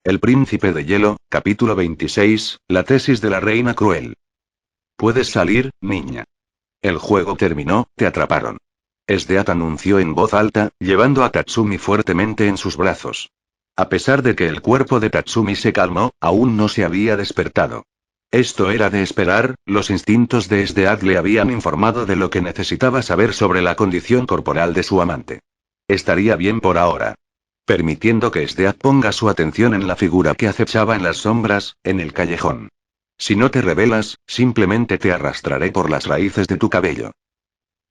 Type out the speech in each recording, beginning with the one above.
El Príncipe de Hielo, capítulo 26, la tesis de la Reina Cruel. Puedes salir, niña. El juego terminó, te atraparon. Esdeath anunció en voz alta, llevando a Tatsumi fuertemente en sus brazos. A pesar de que el cuerpo de Tatsumi se calmó, aún no se había despertado. Esto era de esperar, los instintos de Esdeath le habían informado de lo que necesitaba saber sobre la condición corporal de su amante. Estaría bien por ahora. Permitiendo que Esdeath ponga su atención en la figura que acechaba en las sombras, en el callejón. Si no te rebelas, simplemente te arrastraré por las raíces de tu cabello.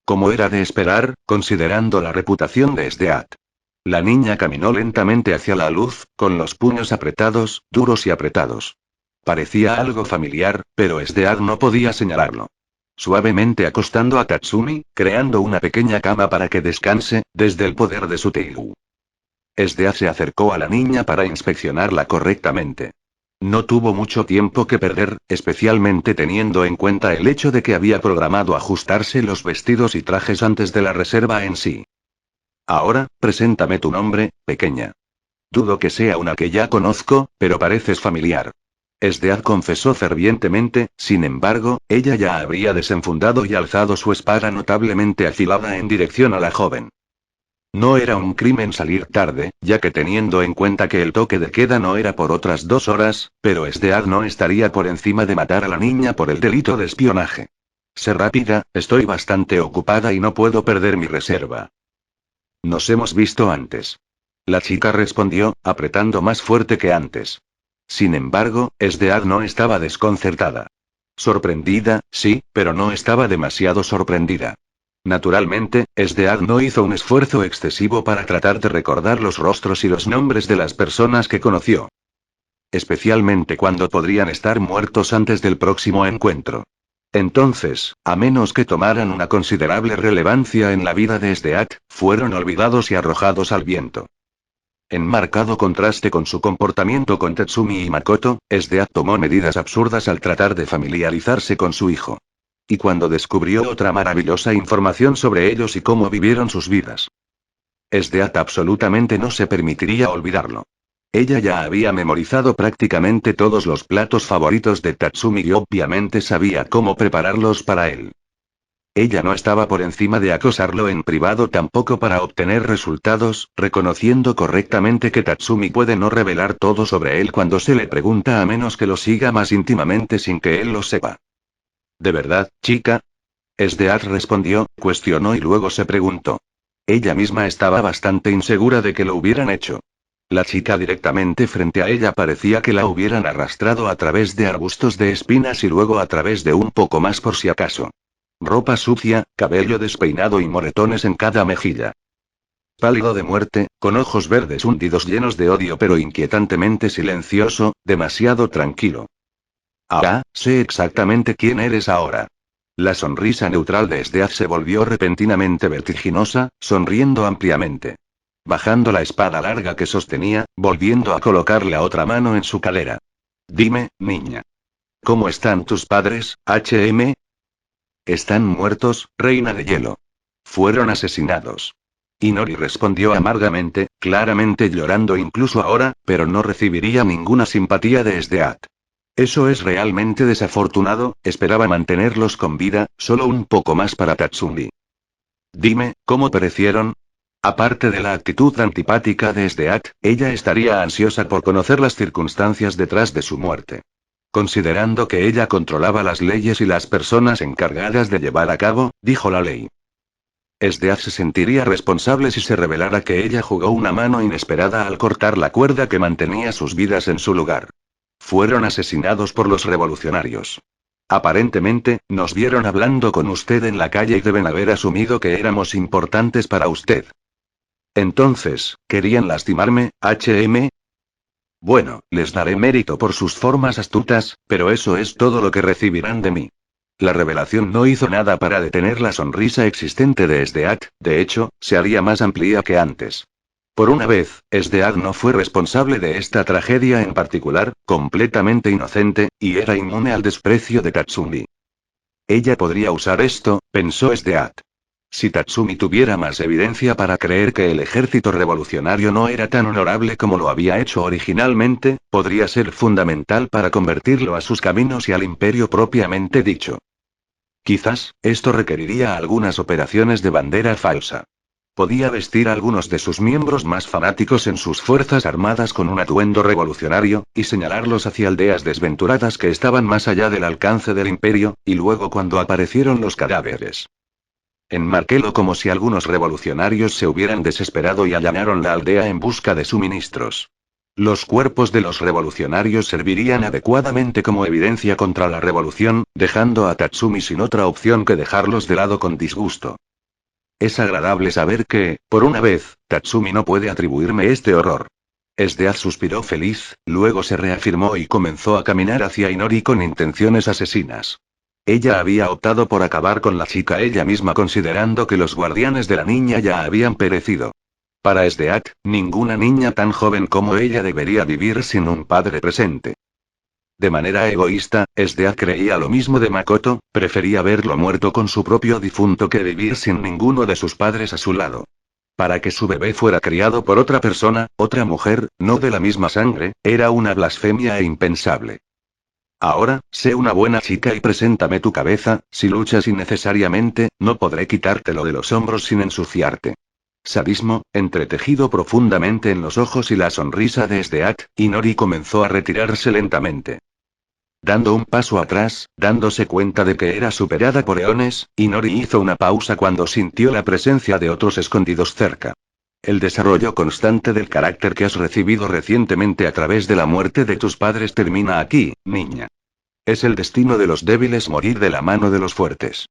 Como era de esperar, considerando la reputación de Esdeath. La niña caminó lentamente hacia la luz, con los puños apretados, duros y apretados. Parecía algo familiar, pero Esdeath no podía señalarlo. Suavemente acostando a Tatsumi, creando una pequeña cama para que descanse, desde el poder de su Teigu. Esdeath se acercó a la niña para inspeccionarla correctamente. No tuvo mucho tiempo que perder, especialmente teniendo en cuenta el hecho de que había programado ajustarse los vestidos y trajes antes de la reserva en sí. Ahora, preséntame tu nombre, pequeña. Dudo que sea una que ya conozco, pero pareces familiar. Esdeath confesó fervientemente, sin embargo, ella ya habría desenfundado y alzado su espada notablemente afilada en dirección a la joven. No era un crimen salir tarde, ya que teniendo en cuenta que el toque de queda no era por otras 2 horas, pero Esdeath no estaría por encima de matar a la niña por el delito de espionaje. Sé rápida, estoy bastante ocupada y no puedo perder mi reserva. Nos hemos visto antes. La chica respondió, apretando más fuerte que antes. Sin embargo, Esdeath no estaba desconcertada. Sorprendida, sí, pero no estaba demasiado sorprendida. Naturalmente, Esdeath no hizo un esfuerzo excesivo para tratar de recordar los rostros y los nombres de las personas que conoció. Especialmente cuando podrían estar muertos antes del próximo encuentro. Entonces, a menos que tomaran una considerable relevancia en la vida de Esdeath, fueron olvidados y arrojados al viento. En marcado contraste con su comportamiento con Tatsumi y Makoto, Esdeath tomó medidas absurdas al tratar de familiarizarse con su hijo. Y cuando descubrió otra maravillosa información sobre ellos y cómo vivieron sus vidas. Esdeath absolutamente no se permitiría olvidarlo. Ella ya había memorizado prácticamente todos los platos favoritos de Tatsumi y obviamente sabía cómo prepararlos para él. Ella no estaba por encima de acosarlo en privado tampoco para obtener resultados, reconociendo correctamente que Tatsumi puede no revelar todo sobre él cuando se le pregunta a menos que lo siga más íntimamente sin que él lo sepa. ¿De verdad, chica? Esdeath respondió, cuestionó y luego se preguntó. Ella misma estaba bastante insegura de que lo hubieran hecho. La chica directamente frente a ella parecía que la hubieran arrastrado a través de arbustos de espinas y luego a través de un poco más por si acaso. Ropa sucia, cabello despeinado y moretones en cada mejilla. Pálido de muerte, con ojos verdes hundidos llenos de odio pero inquietantemente silencioso, demasiado tranquilo. Ah, sé exactamente quién eres ahora. La sonrisa neutral de Esdeath se volvió repentinamente vertiginosa, sonriendo ampliamente. Bajando la espada larga que sostenía, volviendo a colocar la otra mano en su cadera. Dime, niña. ¿Cómo están tus padres, HM? Están muertos, reina de hielo. Fueron asesinados. Inori respondió amargamente, claramente llorando incluso ahora, pero no recibiría ninguna simpatía de Esdeath. Eso es realmente desafortunado, esperaba mantenerlos con vida, solo un poco más para Tatsumi. Dime, ¿cómo perecieron? Aparte de la actitud antipática de Esdeath, ella estaría ansiosa por conocer las circunstancias detrás de su muerte. Considerando que ella controlaba las leyes y las personas encargadas de llevar a cabo, dijo la ley. Esdeath se sentiría responsable si se revelara que ella jugó una mano inesperada al cortar la cuerda que mantenía sus vidas en su lugar. Fueron asesinados por los revolucionarios. Aparentemente, nos vieron hablando con usted en la calle y deben haber asumido que éramos importantes para usted. Entonces, ¿querían lastimarme, HM? Bueno, les daré mérito por sus formas astutas, pero eso es todo lo que recibirán de mí. La revelación no hizo nada para detener la sonrisa existente de Esdeath, de hecho, se haría más amplia que antes. Por una vez, Esdeath no fue responsable de esta tragedia en particular, completamente inocente, y era inmune al desprecio de Tatsumi. Ella podría usar esto, pensó Esdeath. Si Tatsumi tuviera más evidencia para creer que el ejército revolucionario no era tan honorable como lo había hecho originalmente, podría ser fundamental para convertirlo a sus caminos y al imperio propiamente dicho. Quizás, esto requeriría algunas operaciones de bandera falsa. Podía vestir a algunos de sus miembros más fanáticos en sus fuerzas armadas con un atuendo revolucionario, y señalarlos hacia aldeas desventuradas que estaban más allá del alcance del imperio, y luego cuando aparecieron los cadáveres. Enmarquélo como si algunos revolucionarios se hubieran desesperado y allanaron la aldea en busca de suministros. Los cuerpos de los revolucionarios servirían adecuadamente como evidencia contra la revolución, dejando a Tatsumi sin otra opción que dejarlos de lado con disgusto. Es agradable saber que, por una vez, Tatsumi no puede atribuirme este horror. Esdeaz suspiró feliz, luego se reafirmó y comenzó a caminar hacia Inori con intenciones asesinas. Ella había optado por acabar con la chica ella misma considerando que los guardianes de la niña ya habían perecido. Para Esdeac, ninguna niña tan joven como ella debería vivir sin un padre presente. De manera egoísta, Esdeac creía lo mismo de Makoto, prefería verlo muerto con su propio difunto que vivir sin ninguno de sus padres a su lado. Para que su bebé fuera criado por otra persona, otra mujer, no de la misma sangre, era una blasfemia e impensable. Ahora, sé una buena chica y preséntame tu cabeza, si luchas innecesariamente, no podré quitártelo de los hombros sin ensuciarte. Sadismo, entretejido profundamente en los ojos y la sonrisa de Esdeac, Inori comenzó a retirarse lentamente. Dando un paso atrás, dándose cuenta de que era superada por eones, Inori hizo una pausa cuando sintió la presencia de otros escondidos cerca. El desarrollo constante del carácter que has recibido recientemente a través de la muerte de tus padres termina aquí, niña. Es el destino de los débiles morir de la mano de los fuertes.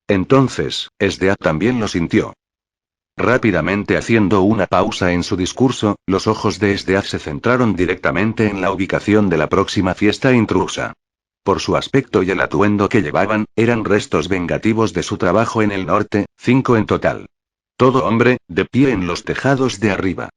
Entonces, Esdeac también lo sintió. Rápidamente haciendo una pausa en su discurso, los ojos de Esdeac se centraron directamente en la ubicación de la próxima fiesta intrusa. Por su aspecto y el atuendo que llevaban, eran restos vengativos de su trabajo en el norte, 5 en total. Todo hombre, de pie en los tejados de arriba.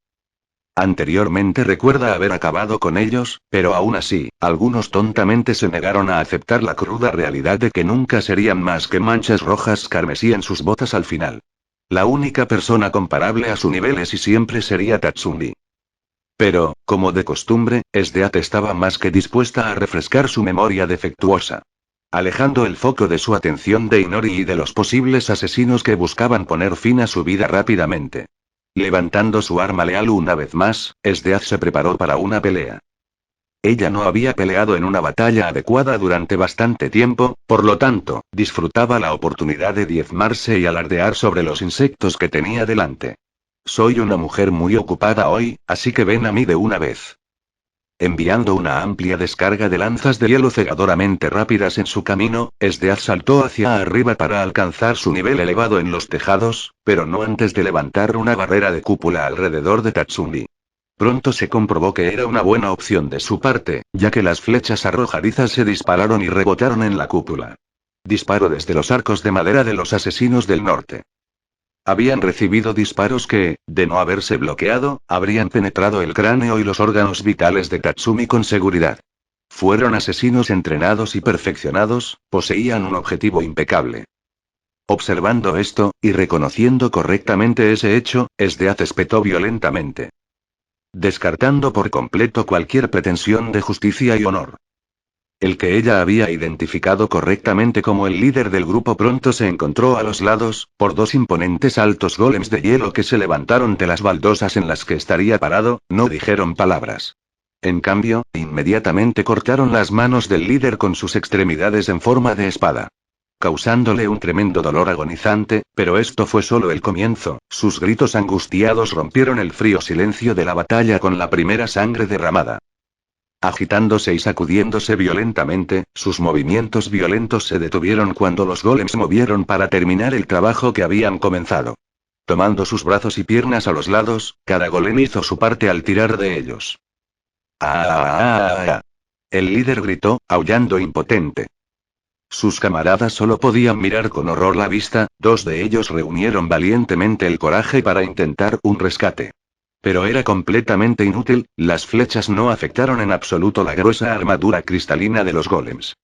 Anteriormente recuerda haber acabado con ellos, pero aún así, algunos tontamente se negaron a aceptar la cruda realidad de que nunca serían más que manchas rojas carmesí en sus botas al final. La única persona comparable a su nivel es y siempre sería Tatsumi. Pero, como de costumbre, Esdeac estaba más que dispuesta a refrescar su memoria defectuosa. Alejando el foco de su atención de Inori y de los posibles asesinos que buscaban poner fin a su vida rápidamente. Levantando su arma leal una vez más, Esdeac se preparó para una pelea. Ella no había peleado en una batalla adecuada durante bastante tiempo, por lo tanto, disfrutaba la oportunidad de diezmarse y alardear sobre los insectos que tenía delante. Soy una mujer muy ocupada hoy, así que ven a mí de una vez. Enviando una amplia descarga de lanzas de hielo cegadoramente rápidas en su camino, Esdeac saltó hacia arriba para alcanzar su nivel elevado en los tejados, pero no antes de levantar una barrera de cúpula alrededor de Tatsumi. Pronto se comprobó que era una buena opción de su parte, ya que las flechas arrojadizas se dispararon y rebotaron en la cúpula. Disparo desde los arcos de madera de los asesinos del norte. Habían recibido disparos que, de no haberse bloqueado, habrían penetrado el cráneo y los órganos vitales de Tatsumi con seguridad. Fueron asesinos entrenados y perfeccionados, poseían un objetivo impecable. Observando esto, y reconociendo correctamente ese hecho, Esdeac espetó violentamente. Descartando por completo cualquier pretensión de justicia y honor. El que ella había identificado correctamente como el líder del grupo pronto se encontró a los lados, por dos imponentes altos golems de hielo que se levantaron de las baldosas en las que estaría parado, no dijeron palabras. En cambio, inmediatamente cortaron las manos del líder con sus extremidades en forma de espada. Causándole un tremendo dolor agonizante, pero esto fue solo el comienzo, sus gritos angustiados rompieron el frío silencio de la batalla con la primera sangre derramada. Agitándose y sacudiéndose violentamente, sus movimientos violentos se detuvieron cuando los golems movieron para terminar el trabajo que habían comenzado. Tomando sus brazos y piernas a los lados, cada golem hizo su parte al tirar de ellos. ¡Ah! El líder gritó, aullando impotente. Sus camaradas solo podían mirar con horror la vista, dos de ellos reunieron valientemente el coraje para intentar un rescate. Pero era completamente inútil, las flechas no afectaron en absoluto la gruesa armadura cristalina de los golems.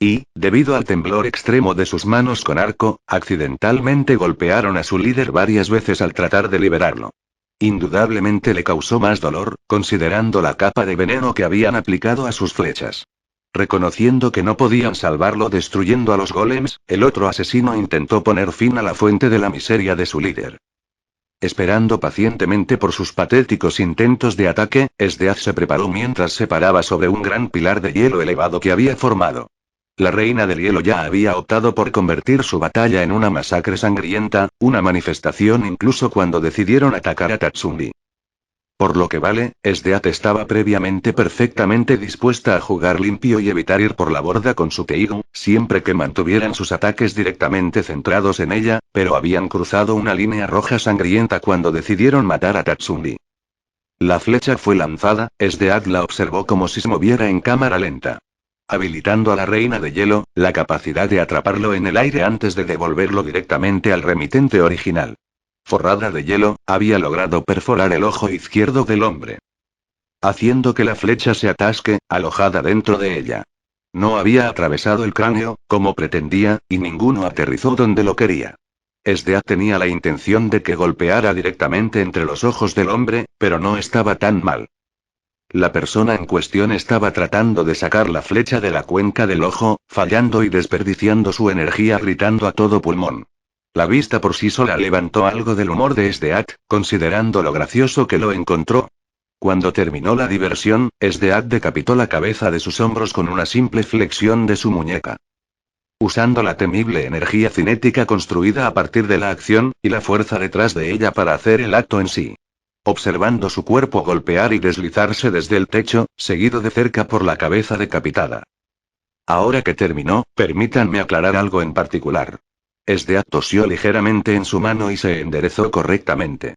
Y, debido al temblor extremo de sus manos con arco, accidentalmente golpearon a su líder varias veces al tratar de liberarlo. Indudablemente le causó más dolor, considerando la capa de veneno que habían aplicado a sus flechas. Reconociendo que no podían salvarlo destruyendo a los golems, el otro asesino intentó poner fin a la fuente de la miseria de su líder. Esperando pacientemente por sus patéticos intentos de ataque, Esdeath se preparó mientras se paraba sobre un gran pilar de hielo elevado que había formado. La reina del hielo ya había optado por convertir su batalla en una masacre sangrienta, una manifestación incluso cuando decidieron atacar a Tatsumi. Por lo que vale, Esdeath estaba previamente perfectamente dispuesta a jugar limpio y evitar ir por la borda con su Teigu, siempre que mantuvieran sus ataques directamente centrados en ella, pero habían cruzado una línea roja sangrienta cuando decidieron matar a Tatsumi. La flecha fue lanzada, Esdeath la observó como si se moviera en cámara lenta. Habilitando a la reina de hielo, la capacidad de atraparlo en el aire antes de devolverlo directamente al remitente original. Forrada de hielo, había logrado perforar el ojo izquierdo del hombre, haciendo que la flecha se atasque, alojada dentro de ella. No había atravesado el cráneo, como pretendía, y ninguno aterrizó donde lo quería. Esdeath tenía la intención de que golpeara directamente entre los ojos del hombre, pero no estaba tan mal. La persona en cuestión estaba tratando de sacar la flecha de la cuenca del ojo, fallando y desperdiciando su energía gritando a todo pulmón. La vista por sí sola levantó algo del humor de Esdeath, considerando lo gracioso que lo encontró. Cuando terminó la diversión, Esdeath decapitó la cabeza de sus hombros con una simple flexión de su muñeca. Usando la temible energía cinética construida a partir de la acción, y la fuerza detrás de ella para hacer el acto en sí. Observando su cuerpo golpear y deslizarse desde el techo, seguido de cerca por la cabeza decapitada. Ahora que terminó, permítanme aclarar algo en particular. Esdeath tosió ligeramente en su mano y se enderezó correctamente.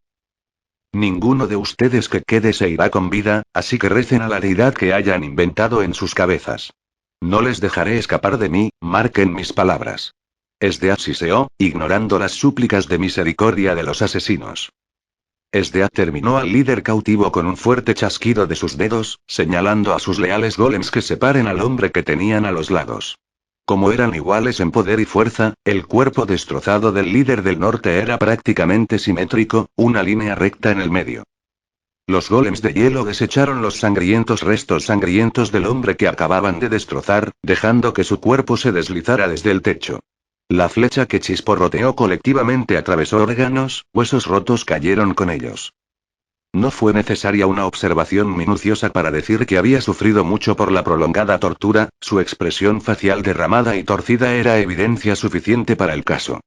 Ninguno de ustedes que quede se irá con vida, así que recen a la deidad que hayan inventado en sus cabezas. No les dejaré escapar de mí, marquen mis palabras. Esdeath siseó, ignorando las súplicas de misericordia de los asesinos. Esdeath terminó al líder cautivo con un fuerte chasquido de sus dedos, señalando a sus leales golems que separen al hombre que tenían a los lados. Como eran iguales en poder y fuerza, el cuerpo destrozado del líder del norte era prácticamente simétrico, una línea recta en el medio. Los golems de hielo desecharon los sangrientos restos sangrientos del hombre que acababan de destrozar, dejando que su cuerpo se deslizara desde el techo. La flecha que chisporroteó colectivamente atravesó órganos, huesos rotos cayeron con ellos. No fue necesaria una observación minuciosa para decir que había sufrido mucho por la prolongada tortura, su expresión facial derramada y torcida era evidencia suficiente para el caso.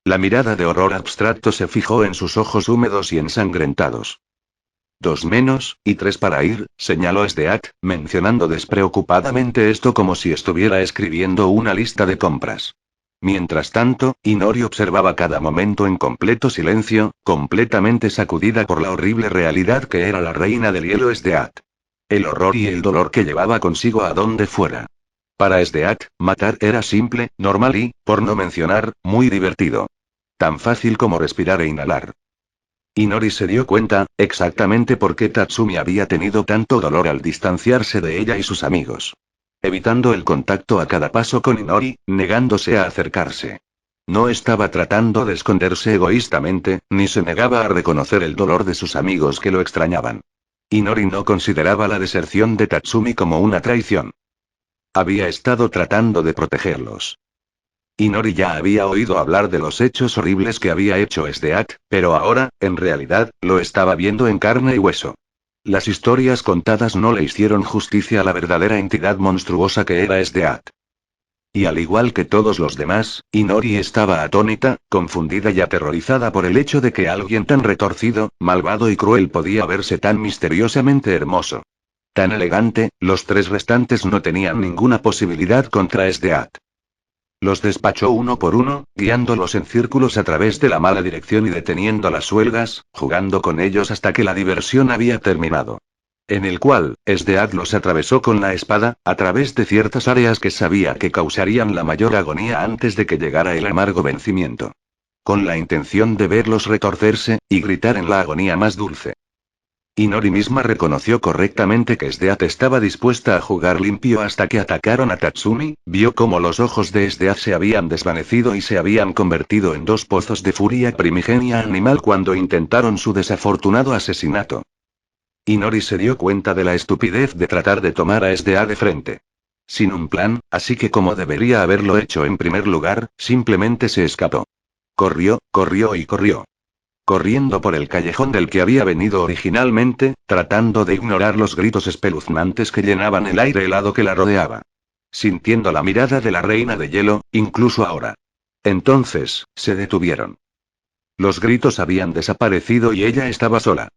La mirada de horror abstracto se fijó en sus ojos húmedos y ensangrentados. 2 menos, y 3 para ir, señaló Esdeath, mencionando despreocupadamente esto como si estuviera escribiendo una lista de compras. Mientras tanto, Inori observaba cada momento en completo silencio, completamente sacudida por la horrible realidad que era la reina del hielo Esdeath. El horror y el dolor que llevaba consigo a donde fuera. Para Esdeath, matar era simple, normal y, por no mencionar, muy divertido. Tan fácil como respirar e inhalar. Inori se dio cuenta, exactamente por qué Tatsumi había tenido tanto dolor al distanciarse de ella y sus amigos. Evitando el contacto a cada paso con Inori, negándose a acercarse. No estaba tratando de esconderse egoístamente, ni se negaba a reconocer el dolor de sus amigos que lo extrañaban. Inori no consideraba la deserción de Tatsumi como una traición. Había estado tratando de protegerlos. Inori ya había oído hablar de los hechos horribles que había hecho Esdeath, pero ahora, en realidad, lo estaba viendo en carne y hueso. Las historias contadas no le hicieron justicia a la verdadera entidad monstruosa que era Esdeath. Y al igual que todos los demás, Inori estaba atónita, confundida y aterrorizada por el hecho de que alguien tan retorcido, malvado y cruel podía verse tan misteriosamente hermoso. Tan elegante, los 3 restantes no tenían ninguna posibilidad contra Esdeath. Los despachó uno por uno, guiándolos en círculos a través de la mala dirección y deteniendo las huelgas, jugando con ellos hasta que la diversión había terminado. En el cual, Esdeath los atravesó con la espada, a través de ciertas áreas que sabía que causarían la mayor agonía antes de que llegara el amargo vencimiento. Con la intención de verlos retorcerse, y gritar en la agonía más dulce. Inori misma reconoció correctamente que Sdeath estaba dispuesta a jugar limpio hasta que atacaron a Tatsumi, vio cómo los ojos de Sdeath se habían desvanecido y se habían convertido en dos pozos de furia primigenia animal cuando intentaron su desafortunado asesinato. Inori se dio cuenta de la estupidez de tratar de tomar a Sdeath de frente. Sin un plan, así que como debería haberlo hecho en primer lugar, simplemente se escapó. Corrió, corrió y corrió. Corriendo por el callejón del que había venido originalmente, tratando de ignorar los gritos espeluznantes que llenaban el aire helado que la rodeaba. Sintiendo la mirada de la reina de hielo, incluso ahora. Entonces, se detuvieron. Los gritos habían desaparecido y ella estaba sola.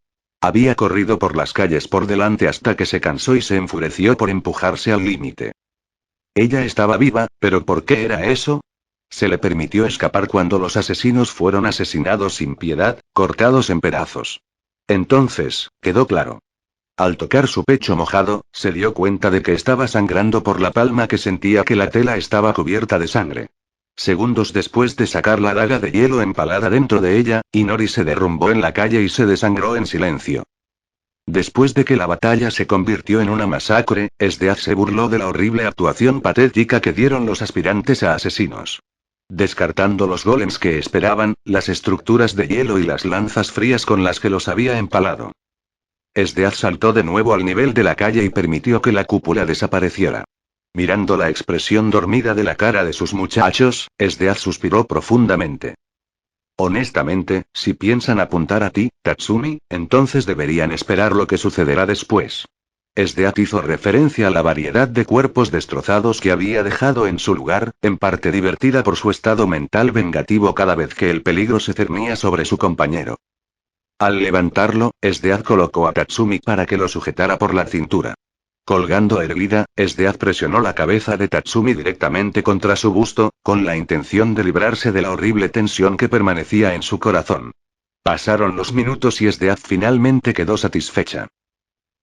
Había corrido por las calles por delante hasta que se cansó y se enfureció por empujarse al límite. Ella estaba viva, pero ¿por qué era eso? Se le permitió escapar cuando los asesinos fueron asesinados sin piedad, cortados en pedazos. Entonces, quedó claro. Al tocar su pecho mojado, se dio cuenta de que estaba sangrando por la palma que sentía que la tela estaba cubierta de sangre. Segundos después de sacar la daga de hielo empalada dentro de ella, Inori se derrumbó en la calle y se desangró en silencio. Después de que la batalla se convirtió en una masacre, Sdeath se burló de la horrible actuación patética que dieron los aspirantes a asesinos. Descartando los golems que esperaban, las estructuras de hielo y las lanzas frías con las que los había empalado. Sdeath saltó de nuevo al nivel de la calle y permitió que la cúpula desapareciera. Mirando la expresión dormida de la cara de sus muchachos, Sdeath suspiró profundamente. Honestamente, si piensan apuntar a ti, Tatsumi, entonces deberían esperar lo que sucederá después. Sdeath hizo referencia a la variedad de cuerpos destrozados que había dejado en su lugar, en parte divertida por su estado mental vengativo cada vez que el peligro se cernía sobre su compañero. Al levantarlo, Sdeath colocó a Tatsumi para que lo sujetara por la cintura. Colgando erguida, Sdeath presionó la cabeza de Tatsumi directamente contra su busto, con la intención de librarse de la horrible tensión que permanecía en su corazón. Pasaron los minutos y Sdeath finalmente quedó satisfecha.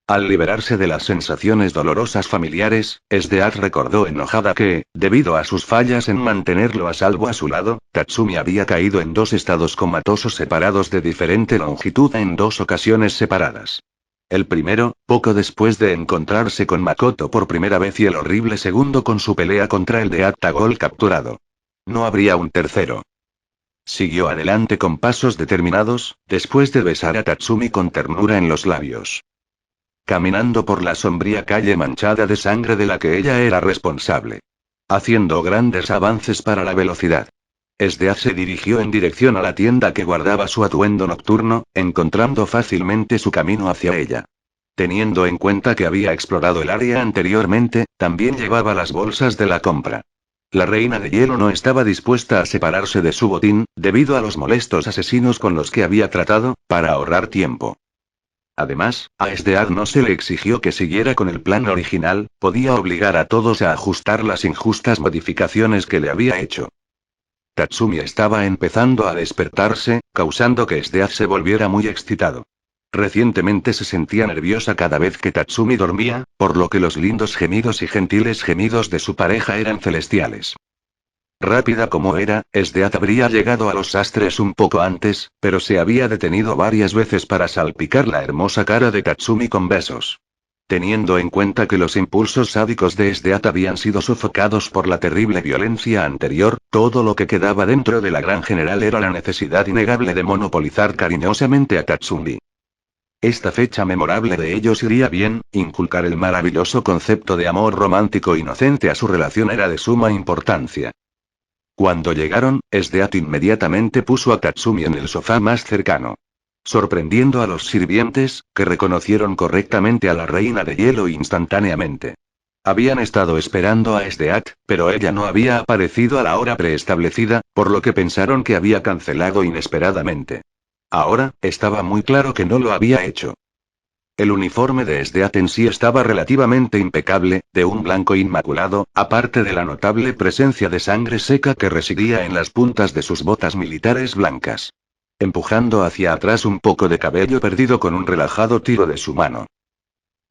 Al liberarse de las sensaciones dolorosas familiares, Sdeath recordó enojada que, debido a sus fallas en mantenerlo a salvo a su lado, Tatsumi había caído en dos estados comatosos separados de diferente longitud en dos ocasiones separadas. El primero, poco después de encontrarse con Makoto por primera vez y el horrible segundo con su pelea contra el de Atagol capturado. No habría un tercero. Siguió adelante con pasos determinados, después de besar a Tatsumi con ternura en los labios. Caminando por la sombría calle manchada de sangre de la que ella era responsable. Haciendo grandes avances para la velocidad. Sdeath se dirigió en dirección a la tienda que guardaba su atuendo nocturno, encontrando fácilmente su camino hacia ella. Teniendo en cuenta que había explorado el área anteriormente, también llevaba las bolsas de la compra. La reina de hielo no estaba dispuesta a separarse de su botín, debido a los molestos asesinos con los que había tratado, para ahorrar tiempo. Además, a Sdeath no se le exigió que siguiera con el plan original, podía obligar a todos a ajustar las injustas modificaciones que le había hecho. Tatsumi estaba empezando a despertarse, causando que Sdeath se volviera muy excitado. Recientemente se sentía nerviosa cada vez que Tatsumi dormía, por lo que los lindos gemidos y gentiles gemidos de su pareja eran celestiales. Rápida como era, Sdeath habría llegado a los sastres un poco antes, pero se había detenido varias veces para salpicar la hermosa cara de Tatsumi con besos. Teniendo en cuenta que los impulsos sádicos de Sdeath habían sido sofocados por la terrible violencia anterior, todo lo que quedaba dentro de la gran general era la necesidad innegable de monopolizar cariñosamente a Tatsumi. Esta fecha memorable de ellos iría bien, inculcar el maravilloso concepto de amor romántico inocente a su relación era de suma importancia. Cuando llegaron, Sdeath inmediatamente puso a Tatsumi en el sofá más cercano. Sorprendiendo a los sirvientes, que reconocieron correctamente a la reina de hielo instantáneamente. Habían estado esperando a Sdeath, pero ella no había aparecido a la hora preestablecida, por lo que pensaron que había cancelado inesperadamente. Ahora, estaba muy claro que no lo había hecho. El uniforme de Sdeath en sí estaba relativamente impecable, de un blanco inmaculado, aparte de la notable presencia de sangre seca que residía en las puntas de sus botas militares blancas. Empujando hacia atrás un poco de cabello perdido con un relajado tiro de su mano.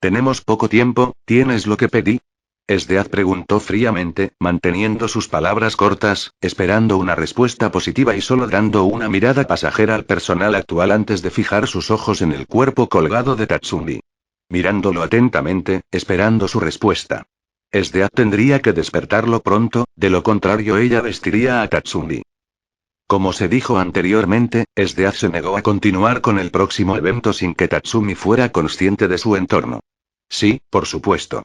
Tenemos poco tiempo, ¿tienes lo que pedí? Esdeath preguntó fríamente, manteniendo sus palabras cortas, esperando una respuesta positiva y solo dando una mirada pasajera al personal actual antes de fijar sus ojos en el cuerpo colgado de Tatsumi. Mirándolo atentamente, esperando su respuesta. Esdeath tendría que despertarlo pronto, de lo contrario ella vestiría a Tatsumi. Como se dijo anteriormente, Esdeath se negó a continuar con el próximo evento sin que Tatsumi fuera consciente de su entorno. Sí, por supuesto.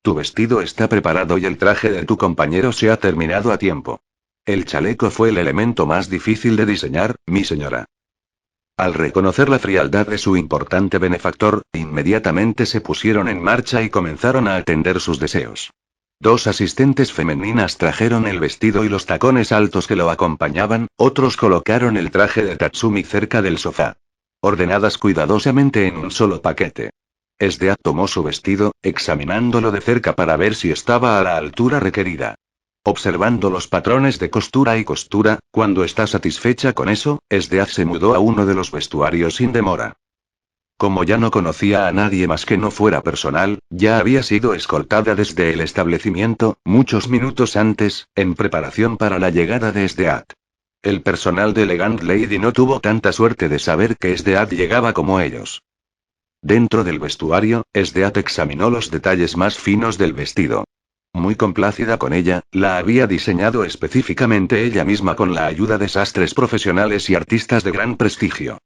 Tu vestido está preparado y el traje de tu compañero se ha terminado a tiempo. El chaleco fue el elemento más difícil de diseñar, mi señora. Al reconocer la frialdad de su importante benefactor, inmediatamente se pusieron en marcha y comenzaron a atender sus deseos. 2 asistentes femeninas trajeron el vestido y los tacones altos que lo acompañaban, otros colocaron el traje de Tatsumi cerca del sofá. Ordenadas cuidadosamente en un solo paquete. Esdeath tomó su vestido, examinándolo de cerca para ver si estaba a la altura requerida. Observando los patrones de costura y costura, cuando está satisfecha con eso, Esdeath se mudó a uno de los vestuarios sin demora. Como ya no conocía a nadie más que no fuera personal, ya había sido escoltada desde el establecimiento, muchos minutos antes, en preparación para la llegada de Esdeath. El personal de Elegant Lady no tuvo tanta suerte de saber que Esdeath llegaba como ellos. Dentro del vestuario, Esdeath examinó los detalles más finos del vestido. Muy complacida con ella, la había diseñado específicamente ella misma con la ayuda de sastres profesionales y artistas de gran prestigio.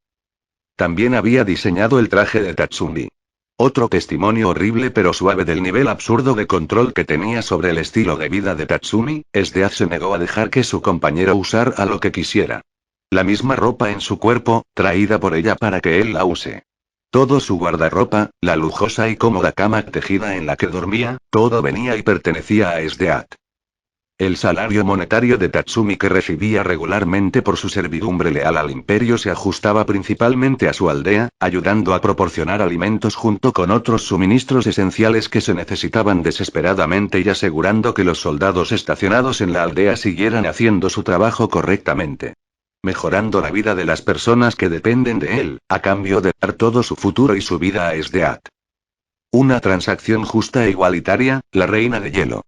También había diseñado el traje de Tatsumi. Otro testimonio horrible pero suave del nivel absurdo de control que tenía sobre el estilo de vida de Tatsumi, Esdeath se negó a dejar que su compañero usara lo que quisiera. La misma ropa en su cuerpo, traída por ella para que él la use. Todo su guardarropa, la lujosa y cómoda cama tejida en la que dormía, todo venía y pertenecía a Esdeath. El salario monetario de Tatsumi que recibía regularmente por su servidumbre leal al imperio se ajustaba principalmente a su aldea, ayudando a proporcionar alimentos junto con otros suministros esenciales que se necesitaban desesperadamente y asegurando que los soldados estacionados en la aldea siguieran haciendo su trabajo correctamente. Mejorando la vida de las personas que dependen de él, a cambio de dar todo su futuro y su vida a Esdeath. Una transacción justa e igualitaria, la reina de hielo.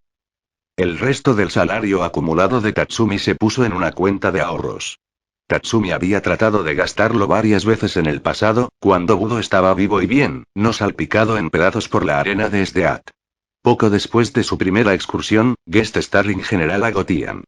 El resto del salario acumulado de Tatsumi se puso en una cuenta de ahorros. Tatsumi había tratado de gastarlo varias veces en el pasado, cuando Budo estaba vivo y bien, no salpicado en pedazos por la arena de Esdeath. Poco después de su primera excursión, Guest Starling General Agotian.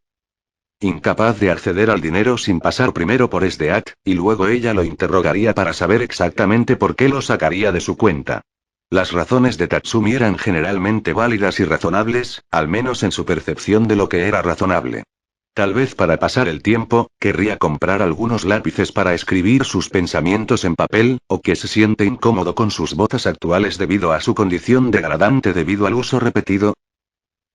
Incapaz de acceder al dinero sin pasar primero por Esdeath, y luego ella lo interrogaría para saber exactamente por qué lo sacaría de su cuenta. Las razones de Tatsumi eran generalmente válidas y razonables, al menos en su percepción de lo que era razonable. Tal vez para pasar el tiempo, querría comprar algunos lápices para escribir sus pensamientos en papel, o que se siente incómodo con sus botas actuales debido a su condición degradante debido al uso repetido.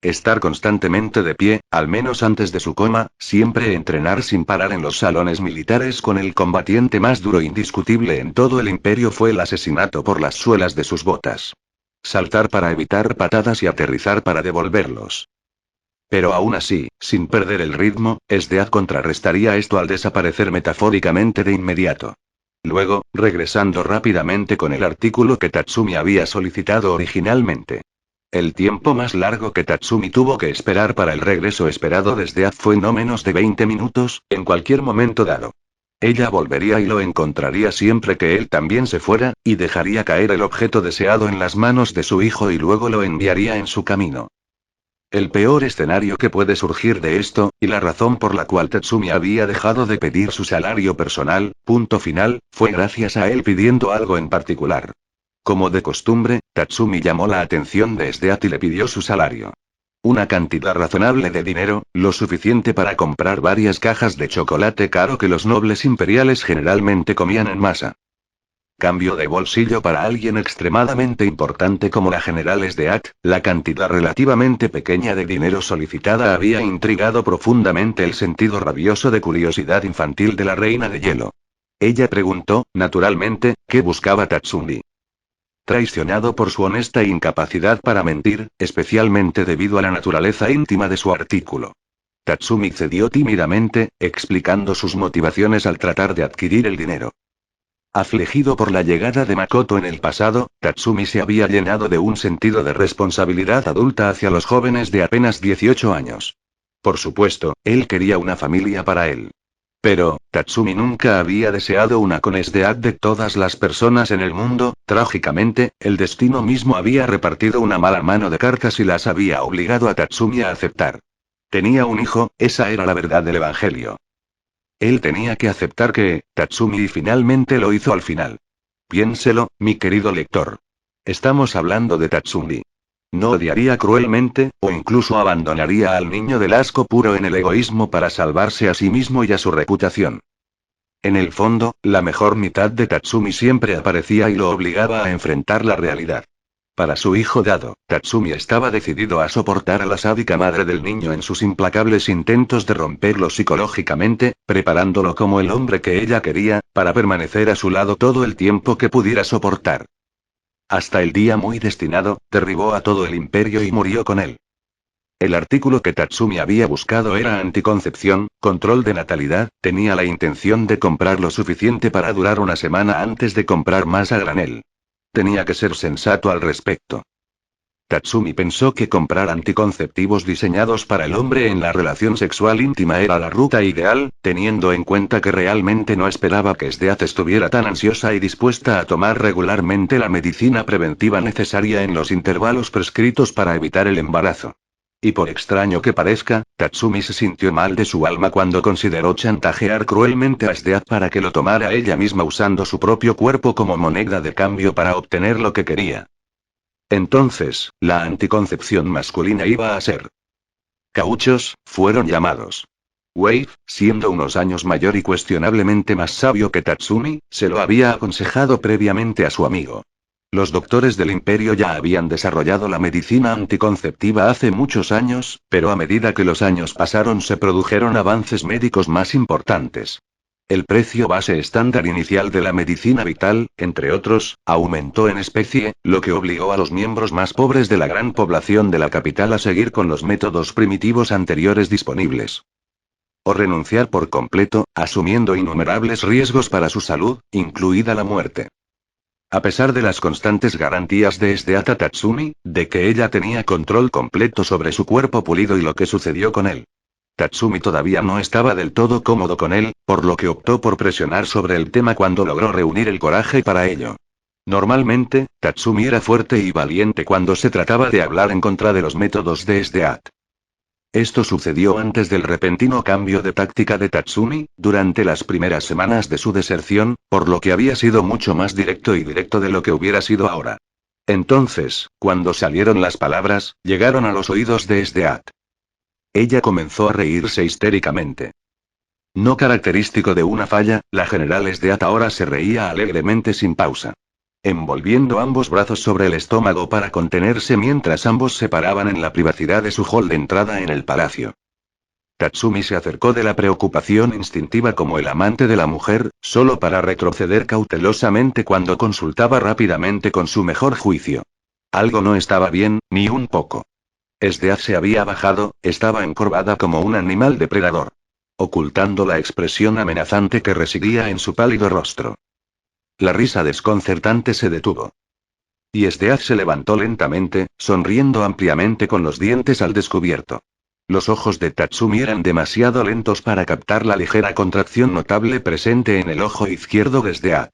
Estar constantemente de pie, al menos antes de su coma, siempre entrenar sin parar en los salones militares con el combatiente más duro indiscutible en todo el imperio fue el asesinato por las suelas de sus botas. Saltar para evitar patadas y aterrizar para devolverlos. Pero aún así, sin perder el ritmo, Esdeath contrarrestaría esto al desaparecer metafóricamente de inmediato. Luego, regresando rápidamente con el artículo que Tatsumi había solicitado originalmente. El tiempo más largo que Tatsumi tuvo que esperar para el regreso esperado de Esdeath fue no menos de 20 minutos, en cualquier momento dado. Ella volvería y lo encontraría siempre que él también se fuera, y dejaría caer el objeto deseado en las manos de su hijo y luego lo enviaría en su camino. El peor escenario que puede surgir de esto, y la razón por la cual Tatsumi había dejado de pedir su salario personal, punto final, fue gracias a él pidiendo algo en particular. Como de costumbre, Tatsumi llamó la atención de Esdeath y le pidió su salario. Una cantidad razonable de dinero, lo suficiente para comprar varias cajas de chocolate caro que los nobles imperiales generalmente comían en masa. Cambio de bolsillo para alguien extremadamente importante como la general Esdeath, la cantidad relativamente pequeña de dinero solicitada había intrigado profundamente el sentido rabioso de curiosidad infantil de la reina de hielo. Ella preguntó, naturalmente, ¿qué buscaba Tatsumi? Traicionado por su honesta incapacidad para mentir, especialmente debido a la naturaleza íntima de su artículo. Tatsumi cedió tímidamente, explicando sus motivaciones al tratar de adquirir el dinero. Afligido por la llegada de Makoto en el pasado, Tatsumi se había llenado de un sentido de responsabilidad adulta hacia los jóvenes de apenas 18 años. Por supuesto, él quería una familia para él. Pero, Tatsumi nunca había deseado una con SDA de todas las personas en el mundo. Trágicamente, el destino mismo había repartido una mala mano de cartas y las había obligado a Tatsumi a aceptar. Tenía un hijo, esa era la verdad del evangelio. Él tenía que aceptar que, Tatsumi y finalmente lo hizo al final. Piénselo, mi querido lector. Estamos hablando de Tatsumi. No odiaría cruelmente, o incluso abandonaría al niño del asco puro en el egoísmo para salvarse a sí mismo y a su reputación. En el fondo, la mejor mitad de Tatsumi siempre aparecía y lo obligaba a enfrentar la realidad. Para su hijo dado, Tatsumi estaba decidido a soportar a la sádica madre del niño en sus implacables intentos de romperlo psicológicamente, preparándolo como el hombre que ella quería, para permanecer a su lado todo el tiempo que pudiera soportar. Hasta el día muy destinado, derribó a todo el imperio y murió con él. El artículo que Tatsumi había buscado era anticoncepción, control de natalidad. Tenía la intención de comprar lo suficiente para durar una semana antes de comprar más a granel. Tenía que ser sensato al respecto. Tatsumi pensó que comprar anticonceptivos diseñados para el hombre en la relación sexual íntima era la ruta ideal, teniendo en cuenta que realmente no esperaba que SDAZ estuviera tan ansiosa y dispuesta a tomar regularmente la medicina preventiva necesaria en los intervalos prescritos para evitar el embarazo. Y por extraño que parezca, Tatsumi se sintió mal de su alma cuando consideró chantajear cruelmente a SDAZ para que lo tomara ella misma usando su propio cuerpo como moneda de cambio para obtener lo que quería. Entonces, la anticoncepción masculina iba a ser. Cauchos, fueron llamados. Wave, siendo unos años mayor y cuestionablemente más sabio que Tatsumi, se lo había aconsejado previamente a su amigo. Los doctores del imperio ya habían desarrollado la medicina anticonceptiva hace muchos años, pero a medida que los años pasaron se produjeron avances médicos más importantes. El precio base estándar inicial de la medicina vital, entre otros, aumentó en especie, lo que obligó a los miembros más pobres de la gran población de la capital a seguir con los métodos primitivos anteriores disponibles. O renunciar por completo, asumiendo innumerables riesgos para su salud, incluida la muerte. A pesar de las constantes garantías de SDAZ Tatsumi, de que ella tenía control completo sobre su cuerpo pulido y lo que sucedió con él. Tatsumi todavía no estaba del todo cómodo con él, por lo que optó por presionar sobre el tema cuando logró reunir el coraje para ello. Normalmente, Tatsumi era fuerte y valiente cuando se trataba de hablar en contra de los métodos de SDAZ. Esto sucedió antes del repentino cambio de táctica de Tatsumi, durante las primeras semanas de su deserción, por lo que había sido mucho más directo de lo que hubiera sido ahora. Entonces, cuando salieron las palabras, llegaron a los oídos de SDAZ. Ella comenzó a reírse histéricamente. No característico de una falla, la general SDAZ ahora se reía alegremente sin pausa. Envolviendo ambos brazos sobre el estómago para contenerse mientras ambos se paraban en la privacidad de su hall de entrada en el palacio. Tatsumi se acercó de la preocupación instintiva como el amante de la mujer, solo para retroceder cautelosamente cuando consultaba rápidamente con su mejor juicio. Algo no estaba bien, ni un poco. SDAZ se había bajado, estaba encorvada como un animal depredador. Ocultando la expresión amenazante que residía en su pálido rostro. La risa desconcertante se detuvo. Y SDAZ se levantó lentamente, sonriendo ampliamente con los dientes al descubierto. Los ojos de Tatsumi eran demasiado lentos para captar la ligera contracción notable presente en el ojo izquierdo de SDAZ.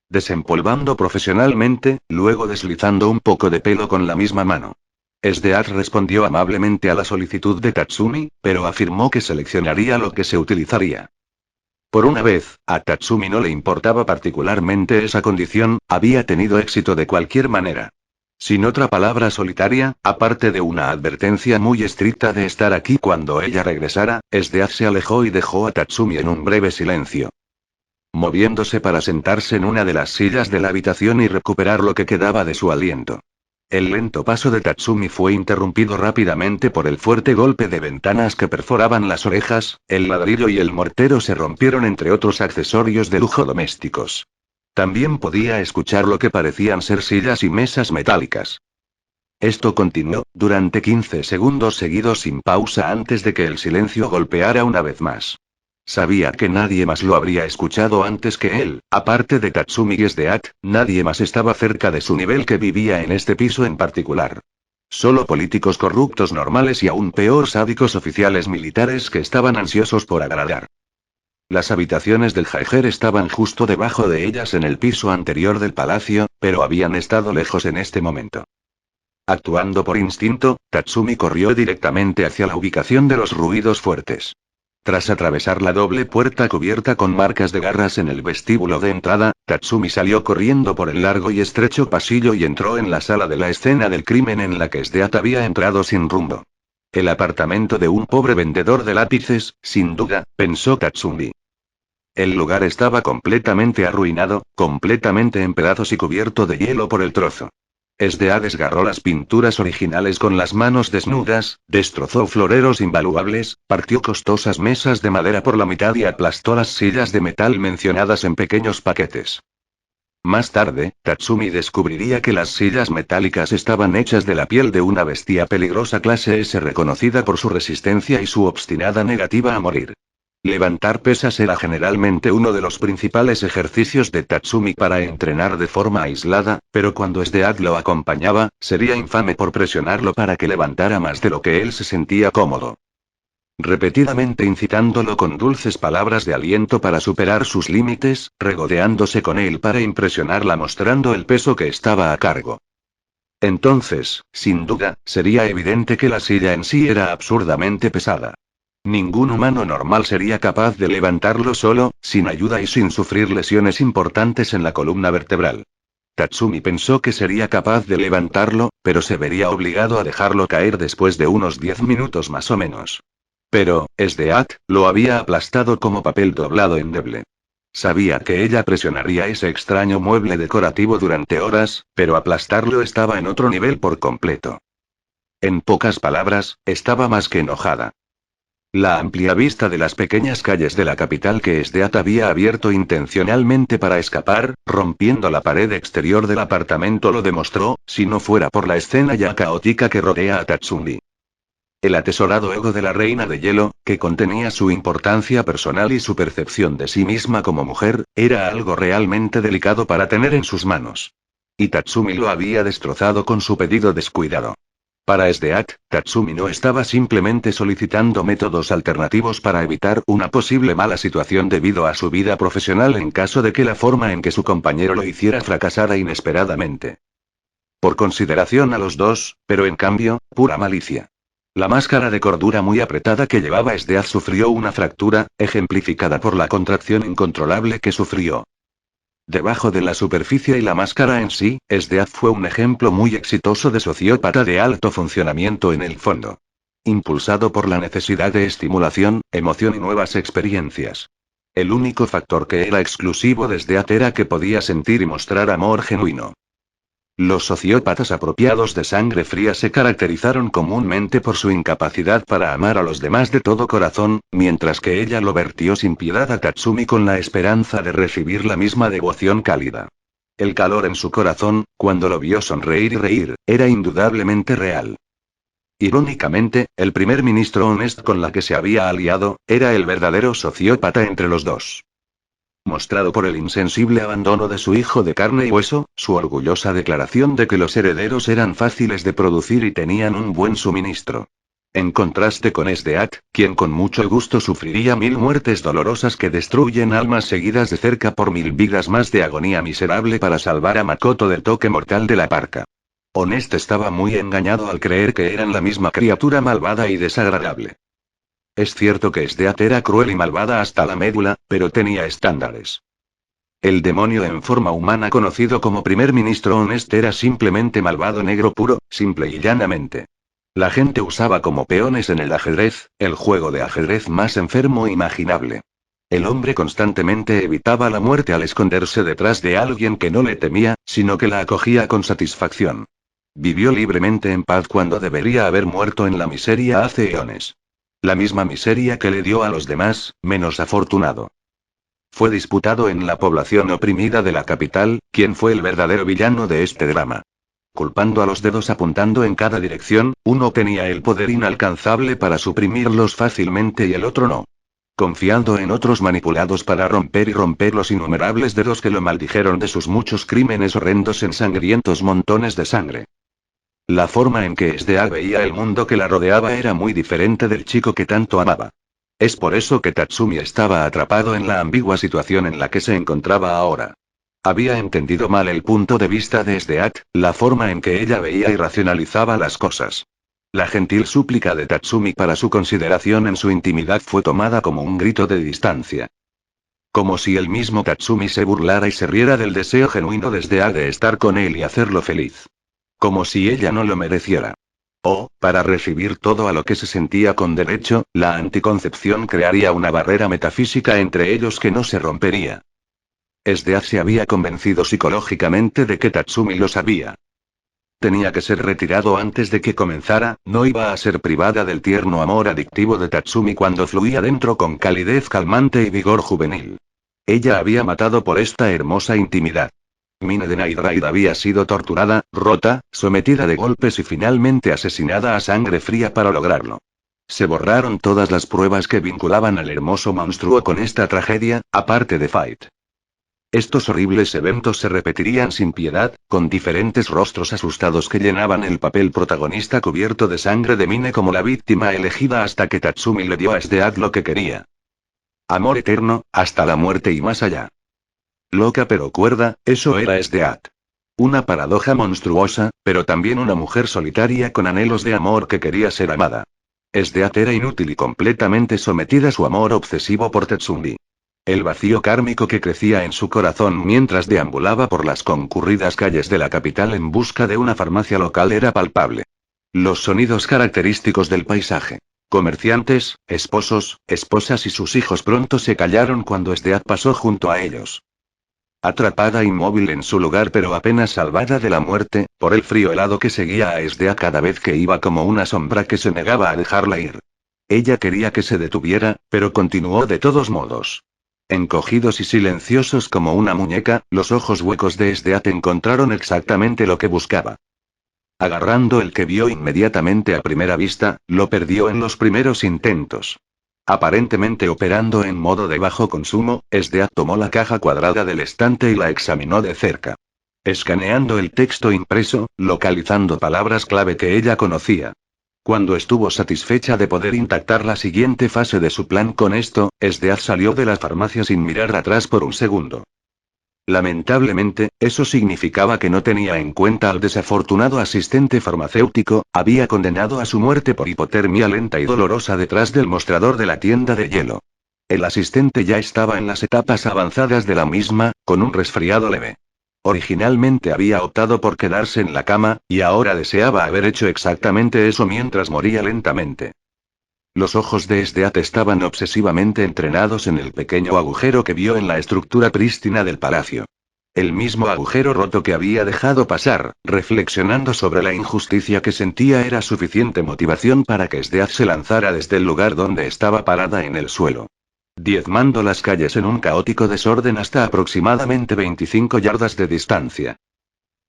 Desempolvando profesionalmente, luego deslizando un poco de pelo con la misma mano. SDAZ respondió amablemente a la solicitud de Tatsumi, pero afirmó que seleccionaría lo que se utilizaría. Por una vez, a Tatsumi no le importaba particularmente esa condición, había tenido éxito de cualquier manera. Sin otra palabra solitaria, aparte de una advertencia muy estricta de estar aquí cuando ella regresara, SDAZ se alejó y dejó a Tatsumi en un breve silencio. Moviéndose para sentarse en una de las sillas de la habitación y recuperar lo que quedaba de su aliento. El lento paso de Tatsumi fue interrumpido rápidamente por el fuerte golpe de ventanas que perforaban las orejas, el ladrillo y el mortero se rompieron entre otros accesorios de lujo domésticos. También podía escuchar lo que parecían ser sillas y mesas metálicas. Esto continuó, durante 15 segundos seguidos sin pausa antes de que el silencio golpeara una vez más. Sabía que nadie más lo habría escuchado antes que él, aparte de Tatsumi y Sdeat, nadie más estaba cerca de su nivel que vivía en este piso en particular. Solo políticos corruptos normales y aún peor sádicos oficiales militares que estaban ansiosos por agradar. Las habitaciones del Jaiger estaban justo debajo de ellas en el piso anterior del palacio, pero habían estado lejos en este momento. Actuando por instinto, Tatsumi corrió directamente hacia la ubicación de los ruidos fuertes. Tras atravesar la doble puerta cubierta con marcas de garras en el vestíbulo de entrada, Tatsumi salió corriendo por el largo y estrecho pasillo y entró en la sala de la escena del crimen en la que Sdeat había entrado sin rumbo. El apartamento de un pobre vendedor de lápices, sin duda, pensó Tatsumi. El lugar estaba completamente arruinado, completamente en pedazos y cubierto de hielo por el trozo. Sdeat desgarró las pinturas originales con las manos desnudas, destrozó floreros invaluables, partió costosas mesas de madera por la mitad y aplastó las sillas de metal mencionadas en pequeños paquetes. Más tarde, Tatsumi descubriría que las sillas metálicas estaban hechas de la piel de una bestia peligrosa clase S reconocida por su resistencia y su obstinada negativa a morir. Levantar pesas era generalmente uno de los principales ejercicios de Tatsumi para entrenar de forma aislada, pero cuando Sdeat lo acompañaba, sería infame por presionarlo para que levantara más de lo que él se sentía cómodo. Repetidamente incitándolo con dulces palabras de aliento para superar sus límites, regodeándose con él para impresionarla mostrando el peso que estaba a cargo. Entonces, sin duda, sería evidente que la silla en sí era absurdamente pesada. Ningún humano normal sería capaz de levantarlo solo, sin ayuda y sin sufrir lesiones importantes en la columna vertebral. Tatsumi pensó que sería capaz de levantarlo, pero se vería obligado a dejarlo caer después de unos 10 minutos más o menos. Pero, Sdeat, lo había aplastado como papel doblado endeble. Sabía que ella presionaría ese extraño mueble decorativo durante horas, pero aplastarlo estaba en otro nivel por completo. En pocas palabras, estaba más que enojada. La amplia vista de las pequeñas calles de la capital que Sdeat había abierto intencionalmente para escapar, rompiendo la pared exterior del apartamento lo demostró, si no fuera por la escena ya caótica que rodea a Tatsumi. El atesorado ego de la reina de hielo, que contenía su importancia personal y su percepción de sí misma como mujer, era algo realmente delicado para tener en sus manos. Y Tatsumi lo había destrozado con su pedido descuidado. Para Sdeat, Tatsumi no estaba simplemente solicitando métodos alternativos para evitar una posible mala situación debido a su vida profesional en caso de que la forma en que su compañero lo hiciera fracasara inesperadamente. Por consideración a los dos, pero en cambio, pura malicia. La máscara de cordura muy apretada que llevaba Sdeat sufrió una fractura, ejemplificada por la contracción incontrolable que sufrió. Debajo de la superficie y la máscara en sí, Sdeat fue un ejemplo muy exitoso de sociópata de alto funcionamiento en el fondo. Impulsado por la necesidad de estimulación, emoción y nuevas experiencias. El único factor que era exclusivo de Sdeat era que podía sentir y mostrar amor genuino. Los sociópatas apropiados de sangre fría se caracterizaron comúnmente por su incapacidad para amar a los demás de todo corazón, mientras que ella lo vertió sin piedad a Tatsumi con la esperanza de recibir la misma devoción cálida. El calor en su corazón, cuando lo vio sonreír y reír, era indudablemente real. Irónicamente, el primer ministro Honest con la que se había aliado, era el verdadero sociópata entre los dos. Mostrado por el insensible abandono de su hijo de carne y hueso, su orgullosa declaración de que los herederos eran fáciles de producir y tenían un buen suministro. En contraste con Sdeat, quien con mucho gusto sufriría 1000 muertes dolorosas que destruyen almas seguidas de cerca por 1000 vidas más de agonía miserable para salvar a Makoto del toque mortal de la parca. Honest estaba muy engañado al creer que eran la misma criatura malvada y desagradable. Es cierto que Sdeat era cruel y malvada hasta la médula, pero tenía estándares. El demonio en forma humana conocido como primer ministro Honest era simplemente malvado negro puro, simple y llanamente. La gente usaba como peones en el ajedrez, el juego de ajedrez más enfermo imaginable. El hombre constantemente evitaba la muerte al esconderse detrás de alguien que no le temía, sino que la acogía con satisfacción. Vivió libremente en paz cuando debería haber muerto en la miseria hace eones. La misma miseria que le dio a los demás, menos afortunado. Fue disputado en la población oprimida de la capital, quién fue el verdadero villano de este drama. Culpando a los dedos apuntando en cada dirección, uno tenía el poder inalcanzable para suprimirlos fácilmente y el otro no. confiando en otros manipulados para romper y romper los innumerables dedos que lo maldijeron de sus muchos crímenes horrendos en sangrientos montones de sangre. La forma en que SDA veía el mundo que la rodeaba era muy diferente del chico que tanto amaba. Es por eso que Tatsumi estaba atrapado en la ambigua situación en la que se encontraba ahora. Había entendido mal el punto de vista de SDA, la forma en que ella veía y racionalizaba las cosas. La gentil súplica de Tatsumi para su consideración en su intimidad fue tomada como un grito de distancia. Como si el mismo Tatsumi se burlara y se riera del deseo genuino de SDA de estar con él y hacerlo feliz. Como si ella no lo mereciera. O, para recibir todo a lo que se sentía con derecho, la anticoncepción crearía una barrera metafísica entre ellos que no se rompería. SDA se había convencido psicológicamente de que Tatsumi lo sabía. Tenía que ser retirado antes de que comenzara, no iba a ser privada del tierno amor adictivo de Tatsumi cuando fluía dentro con calidez calmante y vigor juvenil. Ella había matado por esta hermosa intimidad. Mine de Night Raid había sido torturada, rota, sometida de golpes y finalmente asesinada a sangre fría para lograrlo. Se borraron todas las pruebas que vinculaban al hermoso monstruo con esta tragedia, aparte de Fight. Estos horribles eventos se repetirían sin piedad, con diferentes rostros asustados que llenaban el papel protagonista cubierto de sangre de Mine como la víctima elegida hasta que Tatsumi le dio a SDA lo que quería. Amor eterno, hasta la muerte y más allá. Loca pero cuerda, eso era SDA. Una paradoja monstruosa, pero también una mujer solitaria con anhelos de amor que quería ser amada. SDA era inútil y completamente sometida a su amor obsesivo por Tatsumi. El vacío kármico que crecía en su corazón mientras deambulaba por las concurridas calles de la capital en busca de una farmacia local era palpable. Los sonidos característicos del paisaje. Comerciantes, esposos, esposas y sus hijos pronto se callaron cuando SDA pasó junto a ellos. Atrapada inmóvil en su lugar pero apenas salvada de la muerte, por el frío helado que seguía a SDA cada vez que iba como una sombra que se negaba a dejarla ir. Ella quería que se detuviera, pero continuó de todos modos. Encogidos y silenciosos como una muñeca, los ojos huecos de SDA encontraron exactamente lo que buscaba. Agarrando el que vio inmediatamente a primera vista, lo perdió en los primeros intentos. Aparentemente operando en modo de bajo consumo, SDA tomó la caja cuadrada del estante y la examinó de cerca. Escaneando el texto impreso, localizando palabras clave que ella conocía. Cuando estuvo satisfecha de poder intactar la siguiente fase de su plan con esto, SDA salió de la farmacia sin mirar atrás por un segundo. Lamentablemente, eso significaba que no tenía en cuenta al desafortunado asistente farmacéutico, había condenado a su muerte por hipotermia lenta y dolorosa detrás del mostrador de la tienda de hielo. El asistente ya estaba en las etapas avanzadas de la misma, con un resfriado leve. Originalmente había optado por quedarse en la cama, y ahora deseaba haber hecho exactamente eso mientras moría lentamente. Los ojos de SDA estaban obsesivamente entrenados en el pequeño agujero que vio en la estructura prístina del palacio. El mismo agujero roto que había dejado pasar, reflexionando sobre la injusticia que sentía era suficiente motivación para que SDA se lanzara desde el lugar donde estaba parada en el suelo. Diezmando las calles en un caótico desorden hasta aproximadamente 25 yardas de distancia.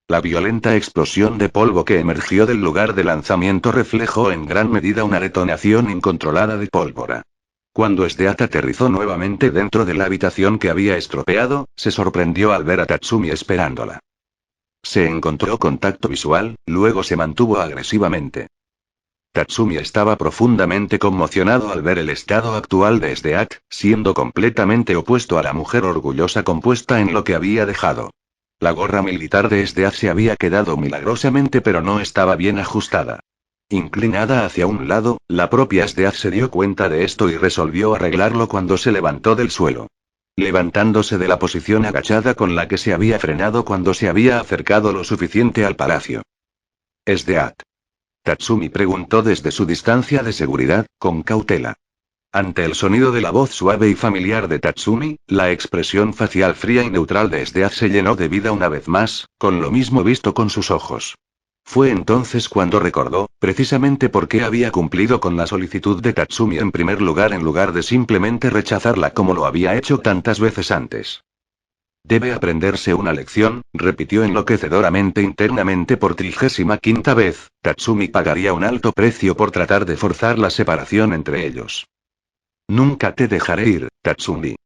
La violenta explosión de polvo que emergió del lugar de lanzamiento reflejó en gran medida una detonación incontrolada de pólvora. Cuando SDA aterrizó nuevamente dentro de la habitación que había estropeado, se sorprendió al ver a Tatsumi esperándola. Se encontró contacto visual, luego se mantuvo agresivamente. Tatsumi estaba profundamente conmocionado al ver el estado actual de SDA, siendo completamente opuesto a la mujer orgullosa compuesta en lo que había dejado. La gorra militar de SDA se había quedado milagrosamente pero no estaba bien ajustada. Inclinada hacia un lado, la propia SDA se dio cuenta de esto y resolvió arreglarlo cuando se levantó del suelo. Levantándose de la posición agachada con la que se había frenado cuando se había acercado lo suficiente al palacio. SDA. Tatsumi preguntó desde su distancia de seguridad, con cautela. Ante el sonido de la voz suave y familiar de Tatsumi, la expresión facial fría y neutral de SDA se llenó de vida una vez más, con lo mismo visto con sus ojos. Fue entonces cuando recordó, precisamente por qué había cumplido con la solicitud de Tatsumi en lugar de simplemente rechazarla como lo había hecho tantas veces antes. Debe aprenderse una lección, repitió enloquecedoramente internamente por 35ª vez, Tatsumi pagaría un alto precio por tratar de forzar la separación entre ellos. Nunca te dejaré ir, Tatsumi.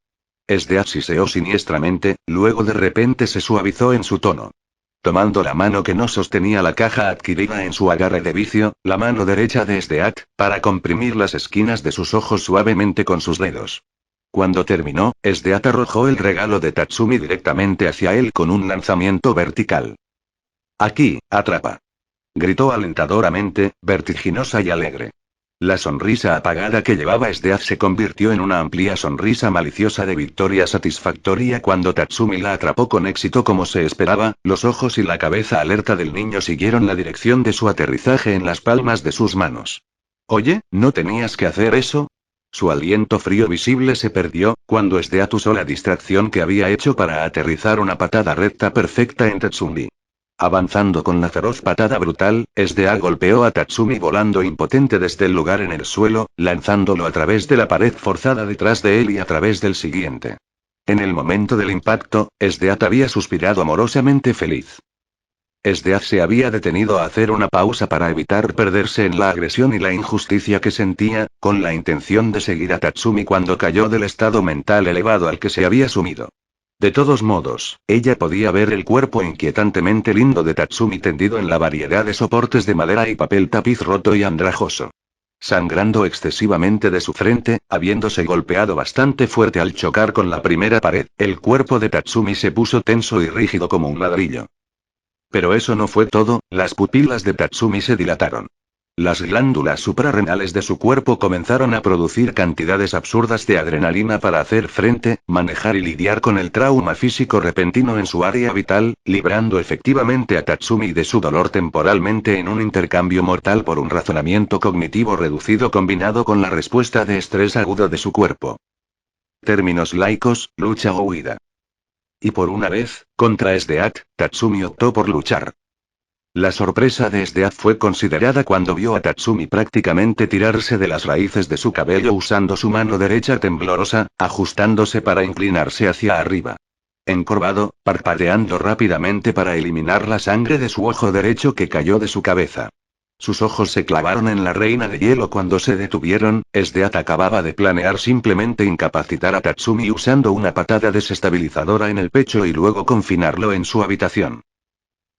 Esdeath siseó siniestramente, luego de repente se suavizó en su tono. Tomando la mano que no sostenía la caja adquirida en su agarre de vicio, la mano derecha de Esdeath, para comprimir las esquinas de sus ojos suavemente con sus dedos. Cuando terminó, Esdeath arrojó el regalo de Tatsumi directamente hacia él con un lanzamiento vertical. Aquí, atrapa. Gritó alentadoramente, vertiginosa y alegre. La sonrisa apagada que llevaba Esdeath se convirtió en una amplia sonrisa maliciosa de victoria satisfactoria cuando Tatsumi la atrapó con éxito como se esperaba, los ojos y la cabeza alerta del niño siguieron la dirección de su aterrizaje en las palmas de sus manos. Oye, ¿no tenías que hacer eso? Su aliento frío visible se perdió, cuando Esdeath usó la distracción que había hecho para aterrizar una patada recta perfecta en Tatsumi. Avanzando con la feroz patada brutal, Esdeath golpeó a Tatsumi volando impotente desde el lugar en el suelo, lanzándolo a través de la pared forzada detrás de él y a través del siguiente. En el momento del impacto, Esdeath había suspirado amorosamente feliz. Esdeath se había detenido a hacer una pausa para evitar perderse en la agresión y la injusticia que sentía, con la intención de seguir a Tatsumi cuando cayó del estado mental elevado al que se había sumido. De todos modos, ella podía ver el cuerpo inquietantemente lindo de Tatsumi tendido en la variedad de soportes de madera y papel tapiz roto y andrajoso. Sangrando excesivamente de su frente, habiéndose golpeado bastante fuerte al chocar con la primera pared, el cuerpo de Tatsumi se puso tenso y rígido como un ladrillo. Pero eso no fue todo, las pupilas de Tatsumi se dilataron. Las glándulas suprarrenales de su cuerpo comenzaron a producir cantidades absurdas de adrenalina para hacer frente, manejar y lidiar con el trauma físico repentino en su área vital, librando efectivamente a Tatsumi de su dolor temporalmente en un intercambio mortal por un razonamiento cognitivo reducido combinado con la respuesta de estrés agudo de su cuerpo. Términos laicos, lucha o huida. Y por una vez, contra Esdeath, Tatsumi optó por luchar. La sorpresa de Esdeath fue considerada cuando vio a Tatsumi prácticamente tirarse de las raíces de su cabello usando su mano derecha temblorosa, ajustándose para inclinarse hacia arriba. Encorvado, parpadeando rápidamente para eliminar la sangre de su ojo derecho que cayó de su cabeza. Sus ojos se clavaron en la reina de hielo cuando se detuvieron, Esdeath acababa de planear simplemente incapacitar a Tatsumi usando una patada desestabilizadora en el pecho y luego confinarlo en su habitación.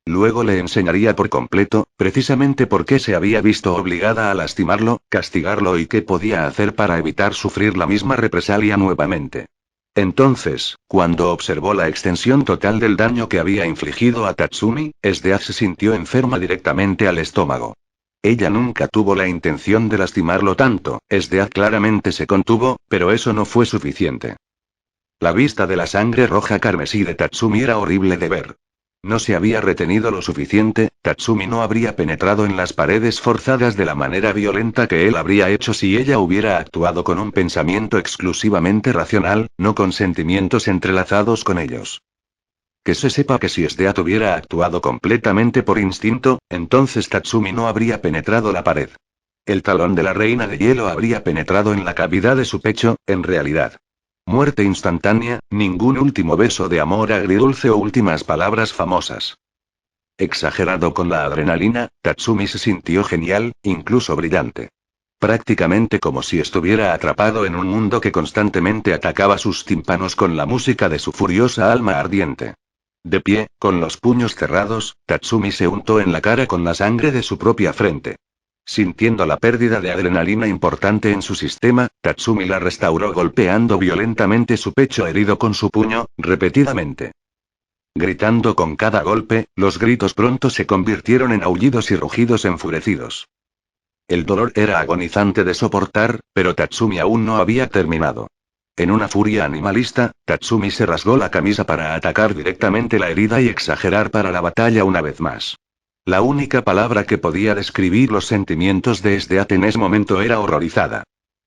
Luego le enseñaría por completo, precisamente por qué se había visto obligada a lastimarlo, castigarlo y qué podía hacer para evitar sufrir la misma represalia nuevamente. Entonces, cuando observó la extensión total del daño que había infligido a Tatsumi, Esdeath se sintió enferma directamente al estómago. Ella nunca tuvo la intención de lastimarlo tanto, Esdeath claramente se contuvo, pero eso no fue suficiente. La vista de la sangre roja carmesí de Tatsumi era horrible de ver. No se había retenido lo suficiente, Tatsumi no habría penetrado en las paredes forzadas de la manera violenta que él habría hecho si ella hubiera actuado con un pensamiento exclusivamente racional, no con sentimientos entrelazados con ellos. Que se sepa que si Esdeath hubiera actuado completamente por instinto, entonces Tatsumi no habría penetrado la pared. El talón de la reina de hielo habría penetrado en la cavidad de su pecho, en realidad. Muerte instantánea, ningún último beso de amor agridulce o últimas palabras famosas. Exagerado con la adrenalina, Tatsumi se sintió genial, incluso brillante. Prácticamente como si estuviera atrapado en un mundo que constantemente atacaba sus tímpanos con la música de su furiosa alma ardiente. De pie, con los puños cerrados, Tatsumi se untó en la cara con la sangre de su propia frente. Sintiendo la pérdida de adrenalina importante en su sistema, Tatsumi la restauró golpeando violentamente su pecho herido con su puño, repetidamente. Gritando con cada golpe, los gritos pronto se convirtieron en aullidos y rugidos enfurecidos. El dolor era agonizante de soportar, pero Tatsumi aún no había terminado. En una furia animalista, Tatsumi se rasgó la camisa para atacar directamente la herida y exagerar para la batalla una vez más. La única palabra que podía describir los sentimientos de Esdeath en ese momento era horrorizada.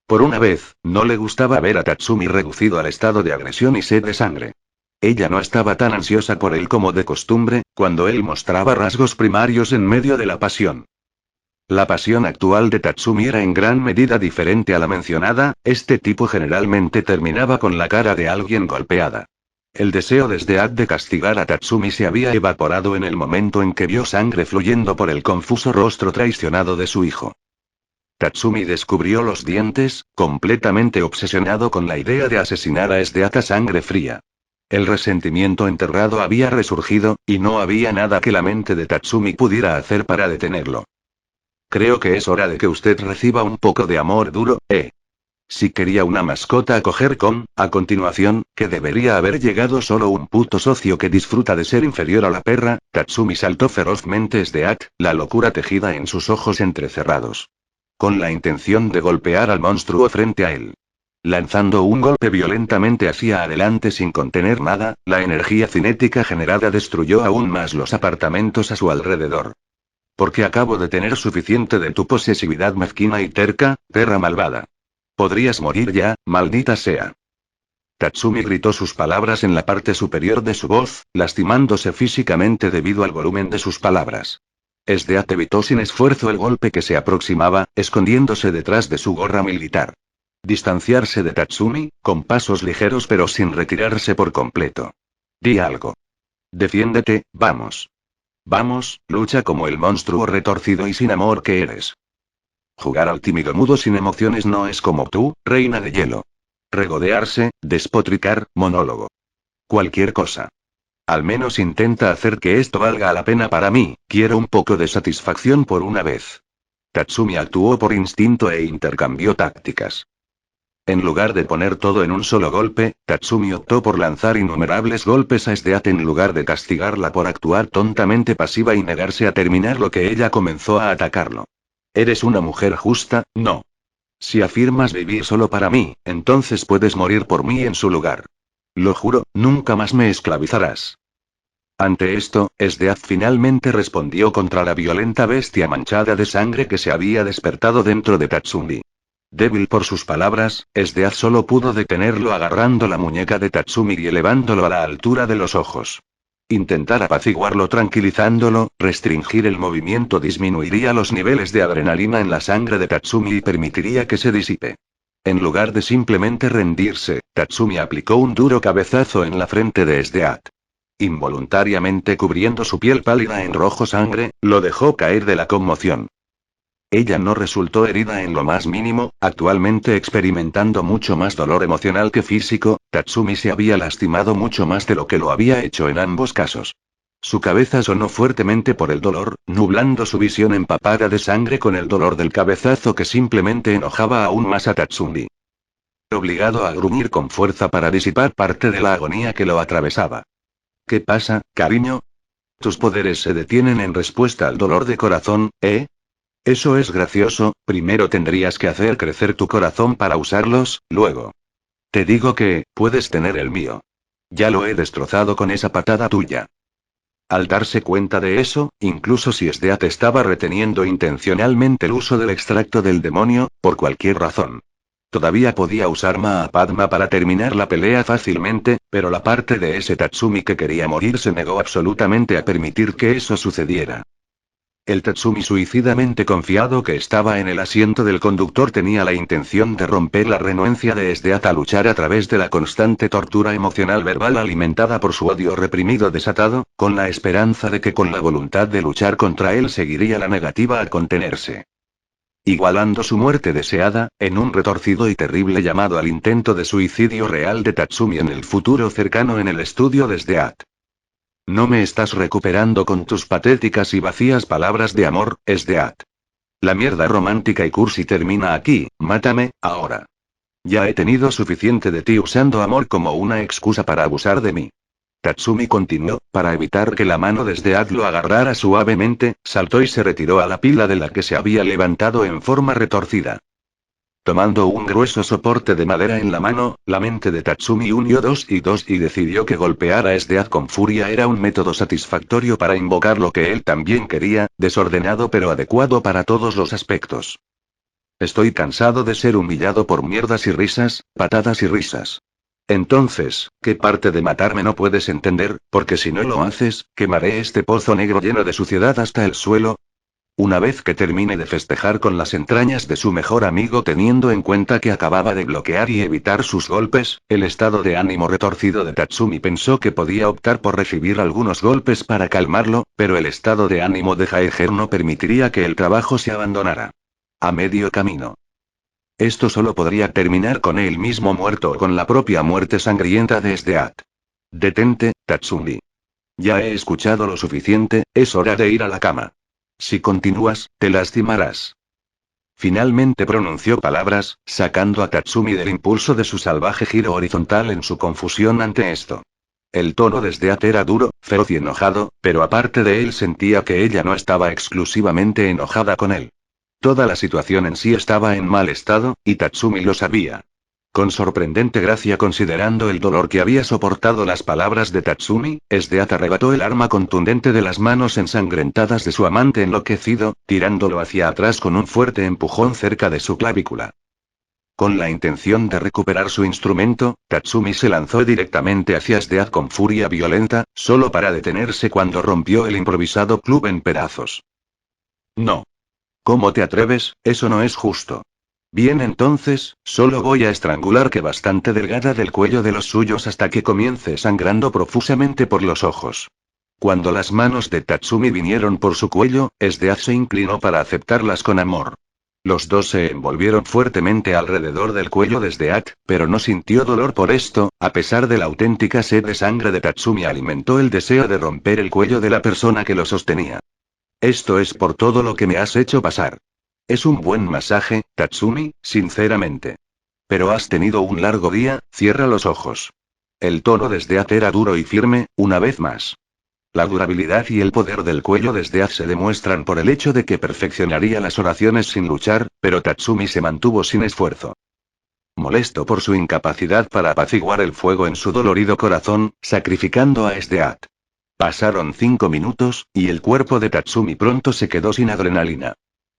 Por una vez, no le gustaba ver a Tatsumi reducido al estado de agresión y sed de sangre. Ella no estaba tan ansiosa por él como de costumbre, cuando él mostraba rasgos primarios en medio de la pasión. La pasión actual de Tatsumi era en gran medida diferente a la mencionada, este tipo generalmente terminaba con la cara de alguien golpeada. El deseo de Esdeath de castigar a Tatsumi se había evaporado en el momento en que vio sangre fluyendo por el confuso rostro traicionado de su hijo. Tatsumi descubrió los dientes, completamente obsesionado con la idea de asesinar a Esdeath a sangre fría. El resentimiento enterrado había resurgido, y no había nada que la mente de Tatsumi pudiera hacer para detenerlo. Creo que es hora de que usted reciba un poco de amor duro, ¿eh? Si quería una mascota a coger con, a continuación, que debería haber llegado solo un puto socio que disfruta de ser inferior a la perra. Tatsumi saltó ferozmente Esdeath, la locura tejida en sus ojos entrecerrados. Con la intención de golpear al monstruo frente a él. Lanzando un golpe violentamente hacia adelante sin contener nada, la energía cinética generada destruyó aún más los apartamentos a su alrededor. Porque acabo de tener suficiente de tu posesividad mezquina y terca, perra malvada. Podrías morir ya, maldita sea. Tatsumi gritó sus palabras en la parte superior de su voz, lastimándose físicamente debido al volumen de sus palabras. Esdeath evitó sin esfuerzo el golpe que se aproximaba, escondiéndose detrás de su gorra militar. Distanciarse de Tatsumi, con pasos ligeros pero sin retirarse por completo. Di algo. Defiéndete, vamos. Vamos, lucha como el monstruo retorcido y sin amor que eres. Jugar al tímido mudo sin emociones no es como tú, reina de hielo. Regodearse, despotricar, monólogo. Cualquier cosa. Al menos intenta hacer que esto valga la pena para mí, quiero un poco de satisfacción por una vez. Tatsumi actuó por instinto e intercambió tácticas. En lugar de poner todo en un solo golpe, Tatsumi optó por lanzar innumerables golpes a Esdeath en lugar de castigarla por actuar tontamente pasiva y negarse a terminar lo que ella comenzó a atacarlo. Eres una mujer justa, ¿no? Si afirmas vivir solo para mí, entonces puedes morir por mí en su lugar. Lo juro, nunca más me esclavizarás. Ante esto, Esdeath finalmente respondió contra la violenta bestia manchada de sangre que se había despertado dentro de Tatsumi. Débil por sus palabras, Esdeath solo pudo detenerlo agarrando la muñeca de Tatsumi y elevándolo a la altura de los ojos. Intentar apaciguarlo tranquilizándolo, restringir el movimiento disminuiría los niveles de adrenalina en la sangre de Tatsumi y permitiría que se disipe. En lugar de simplemente rendirse, Tatsumi aplicó un duro cabezazo en la frente de Esdeath. Involuntariamente cubriendo su piel pálida en rojo sangre, lo dejó caer de la conmoción. Ella no resultó herida en lo más mínimo, actualmente experimentando mucho más dolor emocional que físico. Tatsumi se había lastimado mucho más de lo que lo había hecho en ambos casos. Su cabeza sonó fuertemente por el dolor, nublando su visión empapada de sangre con el dolor del cabezazo que simplemente enojaba aún más a Tatsumi. Obligado a gruñir con fuerza para disipar parte de la agonía que lo atravesaba. ¿Qué pasa, cariño? Tus poderes se detienen en respuesta al dolor de corazón, ¿eh? Eso es gracioso, primero tendrías que hacer crecer tu corazón para usarlos, luego. Te digo que, puedes tener el mío. Ya lo he destrozado con esa patada tuya. Al darse cuenta de eso, incluso si Esdeath estaba reteniendo intencionalmente el uso del extracto del demonio, por cualquier razón. Todavía podía usar Mahapadma para terminar la pelea fácilmente, pero la parte de ese Tatsumi que quería morir se negó absolutamente a permitir que eso sucediera. El Tatsumi suicidamente confiado que estaba en el asiento del conductor tenía la intención de romper la renuencia de Esdeath a luchar a través de la constante tortura emocional verbal alimentada por su odio reprimido desatado, con la esperanza de que con la voluntad de luchar contra él seguiría la negativa a contenerse. Igualando su muerte deseada, en un retorcido y terrible llamado al intento de suicidio real de Tatsumi en el futuro cercano en el estudio de Esdeath. No me estás recuperando con tus patéticas y vacías palabras de amor, Esdeath. La mierda romántica y cursi termina aquí, mátame, ahora. Ya he tenido suficiente de ti usando amor como una excusa para abusar de mí. Tatsumi continuó, para evitar que la mano de Esdeath lo agarrara suavemente, saltó y se retiró a la pila de la que se había levantado en forma retorcida. Tomando un grueso soporte de madera en la mano, la mente de Tatsumi unió 2 y 2 y decidió que golpear a Esdeath con furia era un método satisfactorio para invocar lo que él también quería, desordenado pero adecuado para todos los aspectos. Estoy cansado de ser humillado por mierdas y risas, patadas y risas. Entonces, ¿qué parte de matarme no puedes entender? Porque si no lo haces, quemaré este pozo negro lleno de suciedad hasta el suelo. Una vez que termine de festejar con las entrañas de su mejor amigo teniendo en cuenta que acababa de bloquear y evitar sus golpes, el estado de ánimo retorcido de Tatsumi pensó que podía optar por recibir algunos golpes para calmarlo, pero el estado de ánimo de Jaeger no permitiría que el trabajo se abandonara. a medio camino. Esto solo podría terminar con él mismo muerto o con la propia muerte sangrienta de Sdeat. Detente, Tatsumi. Ya he escuchado lo suficiente, es hora de ir a la cama. Si continúas, te lastimarás. Finalmente pronunció palabras, sacando a Tatsumi del impulso de su salvaje giro horizontal en su confusión ante esto. El tono de Sdeat era duro, feroz y enojado, pero aparte de él sentía que ella no estaba exclusivamente enojada con él. Toda la situación en sí estaba en mal estado, y Tatsumi lo sabía. Con sorprendente gracia considerando el dolor que había soportado las palabras de Tatsumi, Sdeat arrebató el arma contundente de las manos ensangrentadas de su amante enloquecido, tirándolo hacia atrás con un fuerte empujón cerca de su clavícula. Con la intención de recuperar su instrumento, Tatsumi se lanzó directamente hacia Sdeat con furia violenta, solo para detenerse cuando rompió el improvisado club en pedazos. No. ¿Cómo te atreves? Eso no es justo. Bien, entonces, solo voy a estrangularte bastante delgada del cuello de los suyos hasta que comience sangrando profusamente por los ojos. Cuando las manos de Tatsumi vinieron por su cuello, Sdeat se inclinó para aceptarlas con amor. Los dos se envolvieron fuertemente alrededor del cuello de Sdeat, pero no sintió dolor por esto, a pesar de la auténtica sed de sangre de Tatsumi alimentó el deseo de romper el cuello de la persona que lo sostenía. Esto es por todo lo que me has hecho pasar. Es un buen masaje, Tatsumi, sinceramente. Pero has tenido un largo día, cierra los ojos. El tono de Sdeat era duro y firme, una vez más. La durabilidad y el poder del cuello de Sdeat se demuestran por el hecho de que perfeccionaría las oraciones sin luchar, pero Tatsumi se mantuvo sin esfuerzo. Molesto por su incapacidad para apaciguar el fuego en su dolorido corazón, sacrificando a Sdeat. Pasaron 5 minutos, y el cuerpo de Tatsumi pronto se quedó sin adrenalina.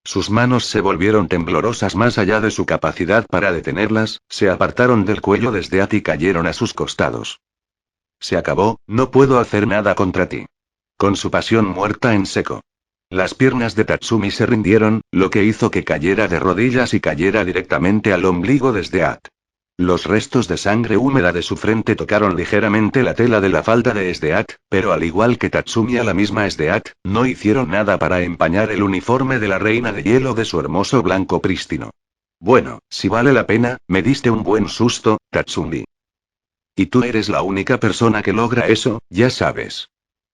Sus manos se volvieron temblorosas más allá de su capacidad para detenerlas, se apartaron del cuello de Sdeat y cayeron a sus costados. Se acabó, no puedo hacer nada contra ti. Con su pasión muerta en seco. Las piernas de Tatsumi se rindieron, lo que hizo que cayera de rodillas y cayera directamente al ombligo de Sdeat. Los restos de sangre húmeda de su frente tocaron ligeramente la tela de la falda de Sdeat, pero al igual que Tatsumi a la misma Sdeat, no hicieron nada para empañar el uniforme de la reina de hielo de su hermoso blanco prístino. Bueno, si vale la pena, me diste un buen susto, Tatsumi. Y tú eres la única persona que logra eso, ya sabes.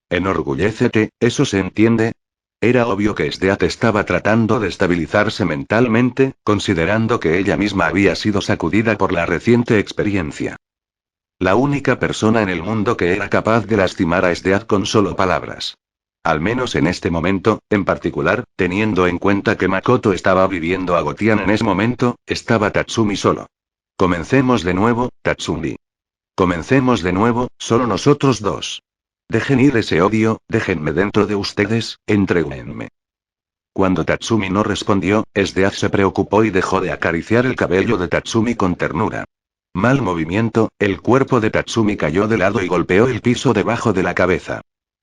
Enorgullécete, ¿eso se entiende? Era obvio que Sdeat estaba tratando de estabilizarse mentalmente, considerando que ella misma había sido sacudida por la reciente experiencia. La única persona en el mundo que era capaz de lastimar a Sdeat con solo palabras. Al menos en este momento, en particular, teniendo en cuenta que Makoto estaba viviendo a Gotian en ese momento, estaba Tatsumi solo. Comencemos de nuevo, Tatsumi. Comencemos de nuevo, solo nosotros dos. Dejen ir ese odio, déjenme dentro de ustedes, entréguenme. Cuando Tatsumi no respondió, Sdeat se preocupó y dejó de acariciar el cabello de Tatsumi con ternura. Mal movimiento, el cuerpo de Tatsumi cayó de lado y golpeó el piso debajo de la cabeza.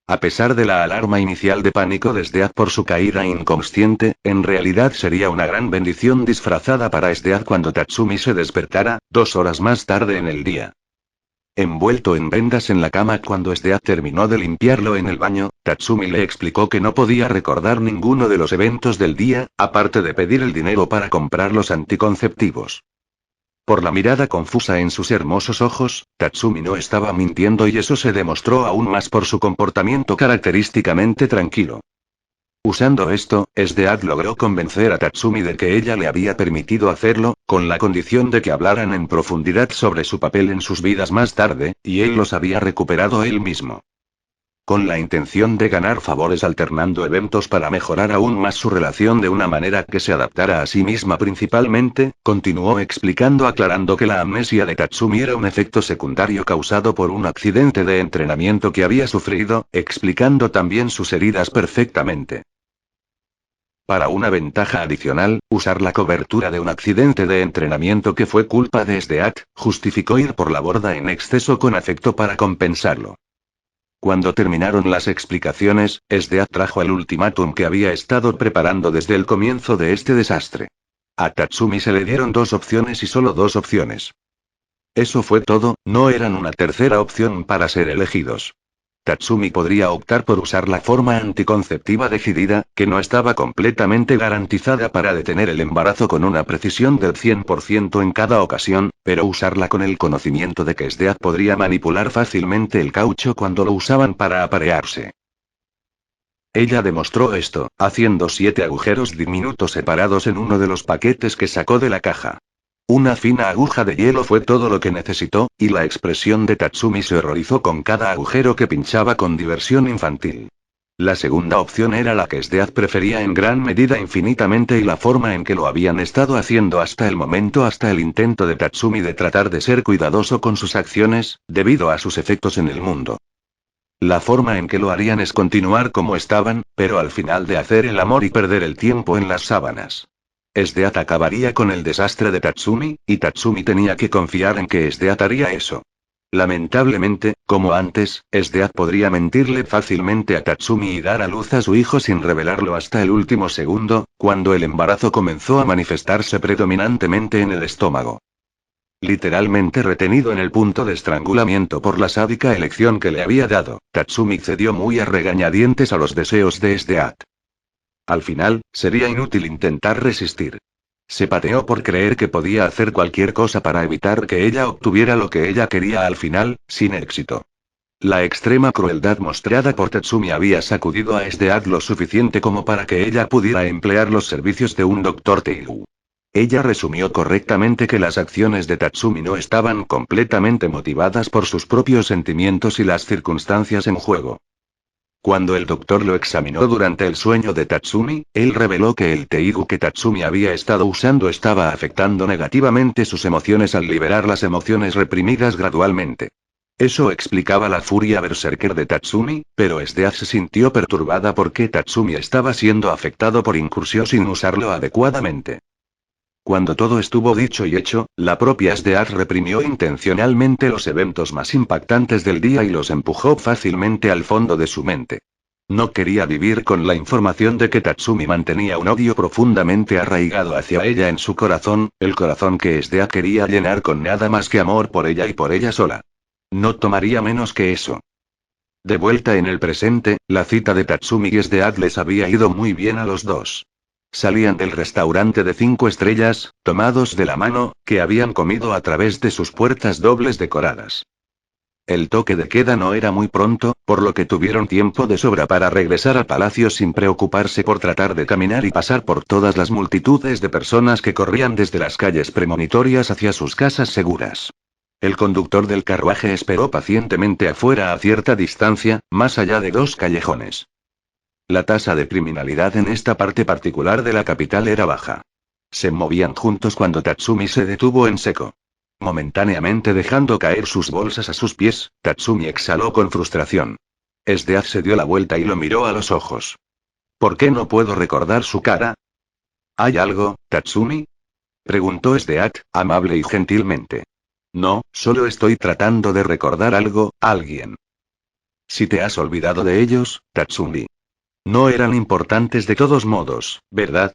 A pesar de la alarma inicial de pánico de Sdeat por su caída inconsciente, en realidad sería una gran bendición disfrazada para Sdeat cuando Tatsumi se despertara, 2 horas más tarde en el día. Envuelto en vendas en la cama cuando Sdeat terminó de limpiarlo en el baño, Tatsumi le explicó que no podía recordar ninguno de los eventos del día, aparte de pedir el dinero para comprar los anticonceptivos. Por la mirada confusa en sus hermosos ojos, Tatsumi no estaba mintiendo y eso se demostró aún más por su comportamiento característicamente tranquilo. Usando esto, Sdeat logró convencer a Tatsumi de que ella le había permitido hacerlo, con la condición de que hablaran en profundidad sobre su papel en sus vidas más tarde, y él los había recuperado él mismo. Con la intención de ganar favores alternando eventos para mejorar aún más su relación de una manera que se adaptara a sí misma principalmente, continuó explicando aclarando que la amnesia de Tatsumi era un efecto secundario causado por un accidente de entrenamiento que había sufrido, explicando también sus heridas perfectamente. Para una ventaja adicional, usar la cobertura de un accidente de entrenamiento que fue culpa de Sdeat, justificó ir por la borda en exceso con afecto para compensarlo. Cuando terminaron las explicaciones, Sdeat trajo el ultimátum que había estado preparando desde el comienzo de este desastre. A Tatsumi se le dieron 2 opciones y solo 2 opciones. Eso fue todo, no eran una tercera opción para ser elegidos. Tatsumi podría optar por usar la forma anticonceptiva decidida, que no estaba completamente garantizada para detener el embarazo con una precisión del 100% en cada ocasión, pero usarla con el conocimiento de que SDA podría manipular fácilmente el caucho cuando lo usaban para aparearse. Ella demostró esto, haciendo 7 agujeros diminutos separados en uno de los paquetes que sacó de la caja. Una fina aguja de hielo fue todo lo que necesitó, y la expresión de Tatsumi se horrorizó con cada agujero que pinchaba con diversión infantil. La segunda opción era la que SDA prefería en gran medida infinitamente y la forma en que lo habían estado haciendo hasta el momento, hasta el intento de Tatsumi de tratar de ser cuidadoso con sus acciones, debido a sus efectos en el mundo. La forma en que lo harían es continuar como estaban, pero al final de hacer el amor y perder el tiempo en las sábanas. SDA acabaría con el desastre de Tatsumi, y Tatsumi tenía que confiar en que SDA haría eso. Lamentablemente, como antes, SDA podría mentirle fácilmente a Tatsumi y dar a luz a su hijo sin revelarlo hasta el último segundo, cuando el embarazo comenzó a manifestarse predominantemente en el estómago. Literalmente retenido en el punto de estrangulamiento por la sádica elección que le había dado, Tatsumi cedió muy a regañadientes a los deseos de SDA. Al final, sería inútil intentar resistir. Se pateó por creer que podía hacer cualquier cosa para evitar que ella obtuviera lo que ella quería al final, sin éxito. La extrema crueldad mostrada por Tatsumi había sacudido a SDA lo suficiente como para que ella pudiera emplear los servicios de un Dr. Teigu. Ella resumió correctamente que las acciones de Tatsumi no estaban completamente motivadas por sus propios sentimientos y las circunstancias en juego. Cuando el doctor lo examinó durante el sueño de Tatsumi, él reveló que el Teigu que Tatsumi había estado usando estaba afectando negativamente sus emociones al liberar las emociones reprimidas gradualmente. Eso explicaba la furia berserker de Tatsumi, pero SDA se sintió perturbada porque Tatsumi estaba siendo afectado por incursión sin usarlo adecuadamente. Cuando todo estuvo dicho y hecho, la propia SDA reprimió intencionalmente los eventos más impactantes del día y los empujó fácilmente al fondo de su mente. No quería vivir con la información de que Tatsumi mantenía un odio profundamente arraigado hacia ella en su corazón, el corazón que SDA quería llenar con nada más que amor por ella y por ella sola. No tomaría menos que eso. De vuelta en el presente, la cita de Tatsumi y SDA les había ido muy bien a los dos. Salían del restaurante de 5 estrellas, tomados de la mano, que habían comido a través de sus puertas dobles decoradas. El toque de queda no era muy pronto, por lo que tuvieron tiempo de sobra para regresar al palacio sin preocuparse por tratar de caminar y pasar por todas las multitudes de personas que corrían desde las calles premonitorias hacia sus casas seguras. El conductor del carruaje esperó pacientemente afuera a cierta distancia, más allá de 2 callejones. La tasa de criminalidad en esta parte particular de la capital era baja. Se movían juntos cuando Tatsumi se detuvo en seco. Momentáneamente dejando caer sus bolsas a sus pies, Tatsumi exhaló con frustración. SDA se dio la vuelta y lo miró a los ojos. ¿Por qué no puedo recordar su cara? ¿Hay algo, Tatsumi? Preguntó SDA, amable y gentilmente. No, solo estoy tratando de recordar algo, alguien. Si te has olvidado de ellos, Tatsumi. No eran importantes de todos modos, ¿verdad?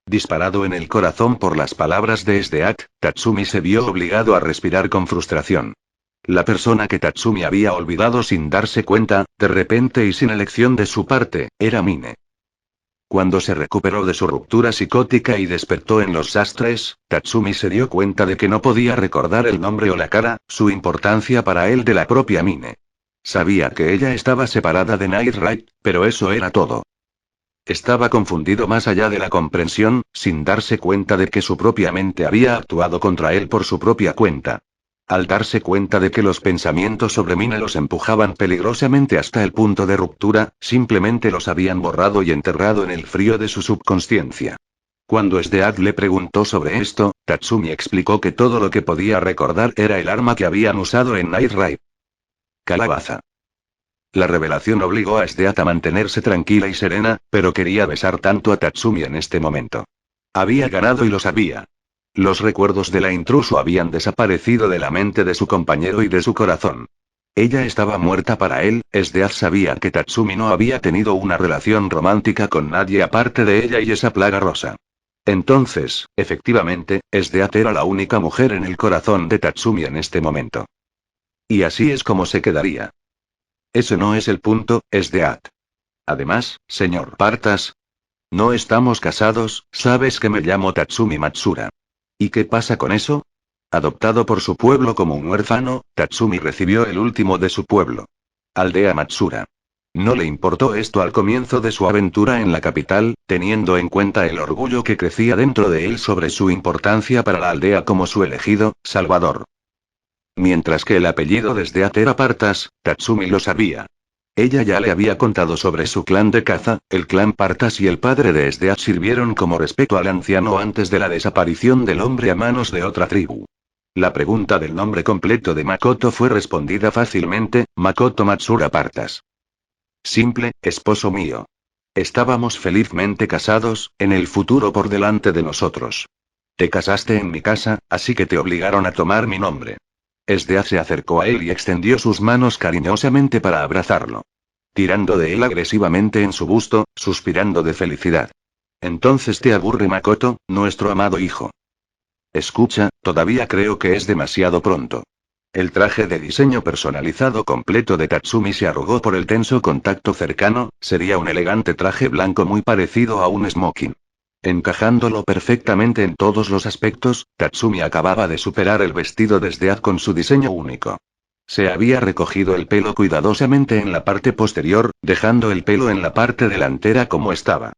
Disparado en el corazón por las palabras de SDA, Tatsumi se vio obligado a respirar con frustración. La persona que Tatsumi había olvidado sin darse cuenta, de repente y sin elección de su parte, era Mine. Cuando se recuperó de su ruptura psicótica y despertó en los sastres, Tatsumi se dio cuenta de que no podía recordar el nombre o la cara, su importancia para él de la propia Mine. Sabía que ella estaba separada de Night Ride, pero eso era todo. Estaba confundido más allá de la comprensión, sin darse cuenta de que su propia mente había actuado contra él por su propia cuenta. Al darse cuenta de que los pensamientos sobre Mine los empujaban peligrosamente hasta el punto de ruptura, simplemente los habían borrado y enterrado en el frío de su subconsciencia. Cuando SDA le preguntó sobre esto, Tatsumi explicó que todo lo que podía recordar era el arma que habían usado en Night Ride. Calabaza. La revelación obligó a SDA a mantenerse tranquila y serena, pero quería besar tanto a Tatsumi en este momento. Había ganado y lo sabía. Los recuerdos de la intruso habían desaparecido de la mente de su compañero y de su corazón. Ella estaba muerta para él, SDA sabía que Tatsumi no había tenido una relación romántica con nadie aparte de ella y esa plaga rosa. Entonces, efectivamente, SDA era la única mujer en el corazón de Tatsumi en este momento. Y así es como se quedaría. Ese no es el punto, Esdeath. Además, señor Partas, no estamos casados, sabes que me llamo Tatsumi Matsura. ¿Y qué pasa con eso? Adoptado por su pueblo como un huérfano, Tatsumi recibió el último de su pueblo. Aldea Matsura. No le importó esto al comienzo de su aventura en la capital, teniendo en cuenta el orgullo que crecía dentro de él sobre su importancia para la aldea como su elegido, salvador. Mientras que el apellido de Esdeath era Partas, Tatsumi lo sabía. Ella ya le había contado sobre su clan de caza, el clan Partas y el padre de Esdeath sirvieron como respeto al anciano antes de la desaparición del hombre a manos de otra tribu. La pregunta del nombre completo de Makoto fue respondida fácilmente, Makoto Matsura Partas. Simple, esposo mío. Estábamos felizmente casados, en el futuro por delante de nosotros. Te casaste en mi casa, así que te obligaron a tomar mi nombre. Esdeath se acercó a él y extendió sus manos cariñosamente para abrazarlo. Tirando de él agresivamente en su busto, suspirando de felicidad. Entonces te aburre Makoto, nuestro amado hijo. Escucha, todavía creo que es demasiado pronto. El traje de diseño personalizado completo de Tatsumi se arrugó por el tenso contacto cercano, sería un elegante traje blanco muy parecido a un smoking. Encajándolo perfectamente en todos los aspectos, Tatsumi acababa de superar el vestido de Esdeath con su diseño único. Se había recogido el pelo cuidadosamente en la parte posterior, dejando el pelo en la parte delantera como estaba.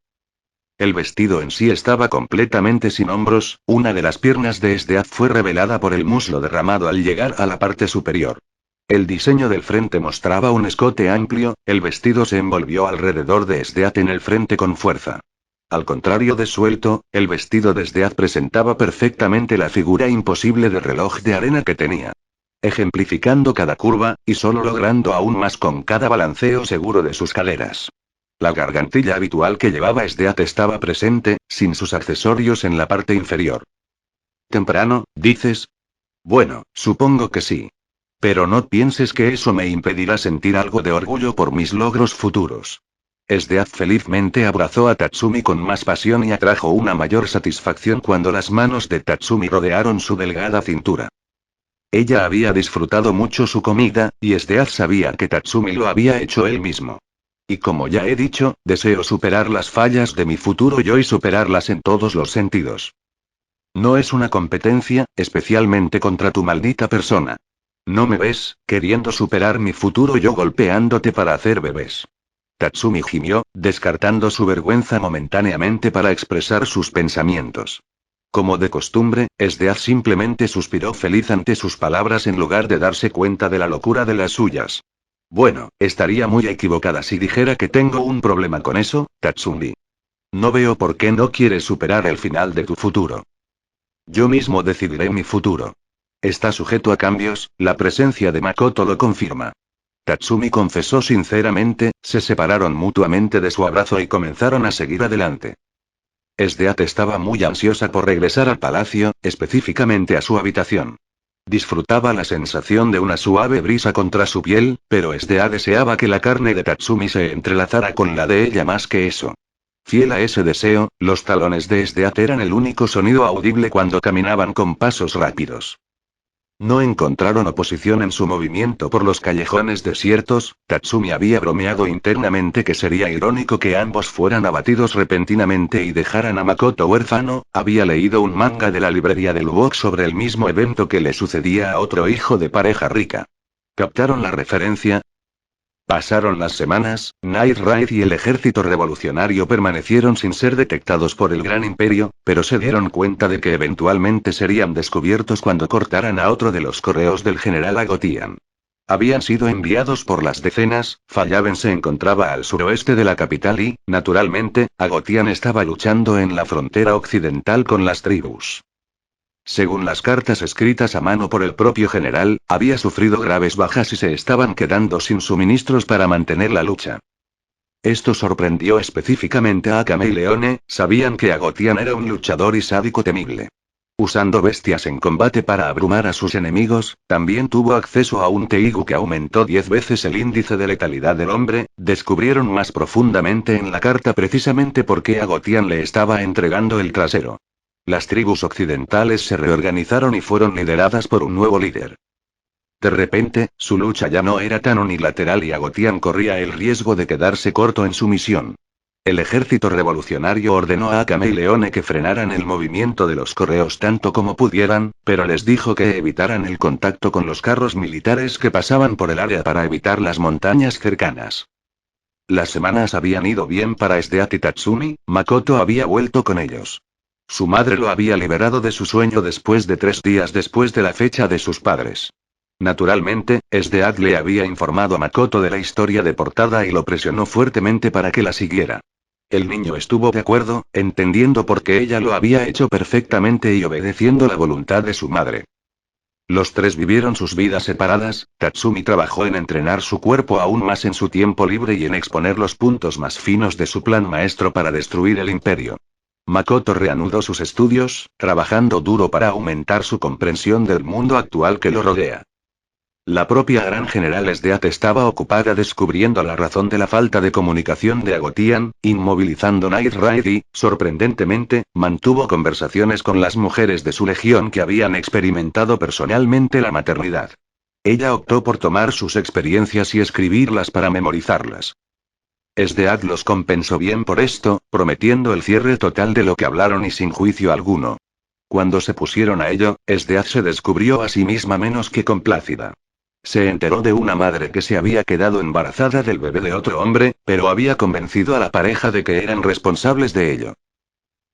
El vestido en sí estaba completamente sin hombros, una de las piernas de Esdeath fue revelada por el muslo derramado al llegar a la parte superior. El diseño del frente mostraba un escote amplio, el vestido se envolvió alrededor de Esdeath en el frente con fuerza. Al contrario de suelto, el vestido de Esdeath presentaba perfectamente la figura imposible de reloj de arena que tenía. Ejemplificando cada curva, y solo logrando aún más con cada balanceo seguro de sus caderas. La gargantilla habitual que llevaba Esdeath estaba presente, sin sus accesorios en la parte inferior. ¿Temprano, dices? Bueno, supongo que sí. Pero no pienses que eso me impedirá sentir algo de orgullo por mis logros futuros. Esdeath felizmente abrazó a Tatsumi con más pasión y atrajo una mayor satisfacción cuando las manos de Tatsumi rodearon su delgada cintura. Ella había disfrutado mucho su comida, y Esdeath sabía que Tatsumi lo había hecho él mismo. Y como ya he dicho, deseo superar las fallas de mi futuro yo y superarlas en todos los sentidos. No es una competencia, especialmente contra tu maldita persona. ¿No me ves, queriendo superar mi futuro yo golpeándote para hacer bebés? Tatsumi gimió, descartando su vergüenza momentáneamente para expresar sus pensamientos. Como de costumbre, Esdeath simplemente suspiró feliz ante sus palabras en lugar de darse cuenta de la locura de las suyas. Bueno, estaría muy equivocada si dijera que tengo un problema con eso, Tatsumi. No veo por qué no quieres superar el final de tu futuro. Yo mismo decidiré mi futuro. Está sujeto a cambios, la presencia de Makoto lo confirma. Tatsumi confesó sinceramente, se separaron mutuamente de su abrazo y comenzaron a seguir adelante. Esdeath estaba muy ansiosa por regresar al palacio, específicamente a su habitación. Disfrutaba la sensación de una suave brisa contra su piel, pero Esdeath deseaba que la carne de Tatsumi se entrelazara con la de ella más que eso. Fiel a ese deseo, los talones de Esdeath eran el único sonido audible cuando caminaban con pasos rápidos. No encontraron oposición en su movimiento por los callejones desiertos. Tatsumi había bromeado internamente que sería irónico que ambos fueran abatidos repentinamente y dejaran a Makoto huérfano. Había leído un manga de la librería de Lubok sobre el mismo evento que le sucedía a otro hijo de pareja rica. ¿Captaron la referencia? Pasaron las semanas, Night Raid y el ejército revolucionario permanecieron sin ser detectados por el Gran Imperio, pero se dieron cuenta de que eventualmente serían descubiertos cuando cortaran a otro de los correos del general Agotian. Habían sido enviados por las decenas, Fallaven se encontraba al suroeste de la capital y, naturalmente, Agotian estaba luchando en la frontera occidental con las tribus. Según las cartas escritas a mano por el propio general, había sufrido graves bajas y se estaban quedando sin suministros para mantener la lucha. Esto sorprendió específicamente a Akame y Leone, sabían que Agotian era un luchador y sádico temible. Usando bestias en combate para abrumar a sus enemigos, también tuvo acceso a un Teigu que aumentó 10 veces el índice de letalidad del hombre. Descubrieron más profundamente en la carta precisamente por qué Agotian le estaba entregando el trasero. Las tribus occidentales se reorganizaron y fueron lideradas por un nuevo líder. De repente, su lucha ya no era tan unilateral y Agotian corría el riesgo de quedarse corto en su misión. El ejército revolucionario ordenó a Akame y Leone que frenaran el movimiento de los correos tanto como pudieran, pero les dijo que evitaran el contacto con los carros militares que pasaban por el área para evitar las montañas cercanas. Las semanas habían ido bien para Esdeath y Tatsumi. Makoto había vuelto con ellos. Su madre lo había liberado de su sueño después de 3 días después de la fecha de sus padres. Naturalmente, Esdeath le había informado a Makoto de la historia de portada y lo presionó fuertemente para que la siguiera. El niño estuvo de acuerdo, entendiendo por qué ella lo había hecho perfectamente y obedeciendo la voluntad de su madre. Los tres vivieron sus vidas separadas. Tatsumi trabajó en entrenar su cuerpo aún más en su tiempo libre y en exponer los puntos más finos de su plan maestro para destruir el imperio. Makoto reanudó sus estudios, trabajando duro para aumentar su comprensión del mundo actual que lo rodea. La propia Gran General Esdeath estaba ocupada descubriendo la razón de la falta de comunicación de Agotian, inmovilizando Night Raid y, sorprendentemente, mantuvo conversaciones con las mujeres de su legión que habían experimentado personalmente la maternidad. Ella optó por tomar sus experiencias y escribirlas para memorizarlas. Esdeath los compensó bien por esto, prometiendo el cierre total de lo que hablaron y sin juicio alguno. Cuando se pusieron a ello, Esdeath se descubrió a sí misma menos que complácida. Se enteró de una madre que se había quedado embarazada del bebé de otro hombre, pero había convencido a la pareja de que eran responsables de ello.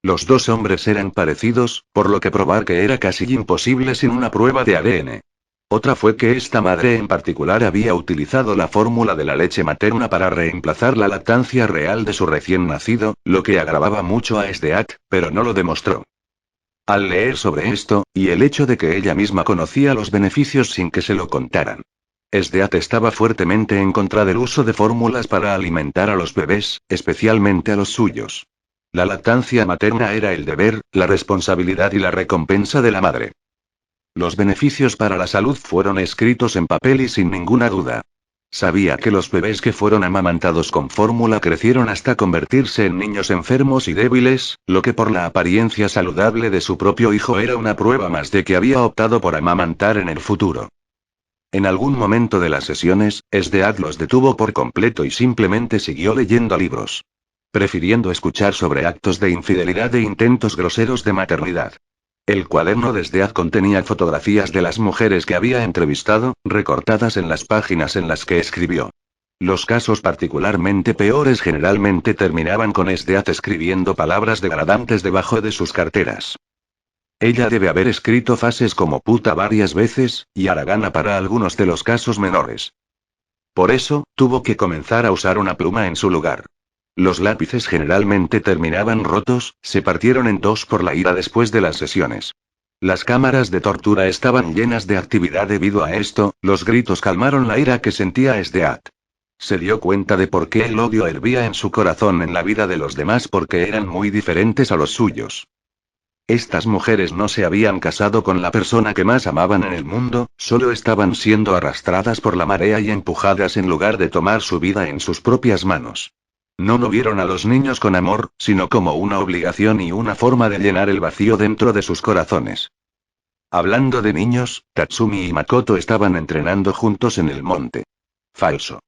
Los dos hombres eran parecidos, por lo que probar que era casi imposible sin una prueba de ADN. Otra fue que esta madre en particular había utilizado la fórmula de la leche materna para reemplazar la lactancia real de su recién nacido, lo que agravaba mucho a Esdeath, pero no lo demostró. Al leer sobre esto, y el hecho de que ella misma conocía los beneficios sin que se lo contaran. Esdeath estaba fuertemente en contra del uso de fórmulas para alimentar a los bebés, especialmente a los suyos. La lactancia materna era el deber, la responsabilidad y la recompensa de la madre. Los beneficios para la salud fueron escritos en papel y sin ninguna duda. Sabía que los bebés que fueron amamantados con fórmula crecieron hasta convertirse en niños enfermos y débiles, lo que por la apariencia saludable de su propio hijo era una prueba más de que había optado por amamantar en el futuro. En algún momento de las sesiones, Esdeath los detuvo por completo y simplemente siguió leyendo libros. Prefiriendo escuchar sobre actos de infidelidad e intentos groseros de maternidad. El cuaderno de Esdeath contenía fotografías de las mujeres que había entrevistado, recortadas en las páginas en las que escribió. Los casos particularmente peores generalmente terminaban con Esdeath escribiendo palabras degradantes debajo de sus carteras. Ella debe haber escrito frases como puta varias veces, y haragana para algunos de los casos menores. Por eso, tuvo que comenzar a usar una pluma en su lugar. Los lápices generalmente terminaban rotos, se partieron en dos por la ira después de las sesiones. Las cámaras de tortura estaban llenas de actividad debido a esto, los gritos calmaron la ira que sentía Esdeath. Se dio cuenta de por qué el odio hervía en su corazón en la vida de los demás porque eran muy diferentes a los suyos. Estas mujeres no se habían casado con la persona que más amaban en el mundo, solo estaban siendo arrastradas por la marea y empujadas en lugar de tomar su vida en sus propias manos. No vieron a los niños con amor, sino como una obligación y una forma de llenar el vacío dentro de sus corazones. Hablando de niños, Tatsumi y Makoto estaban entrenando juntos en el monte. Falso.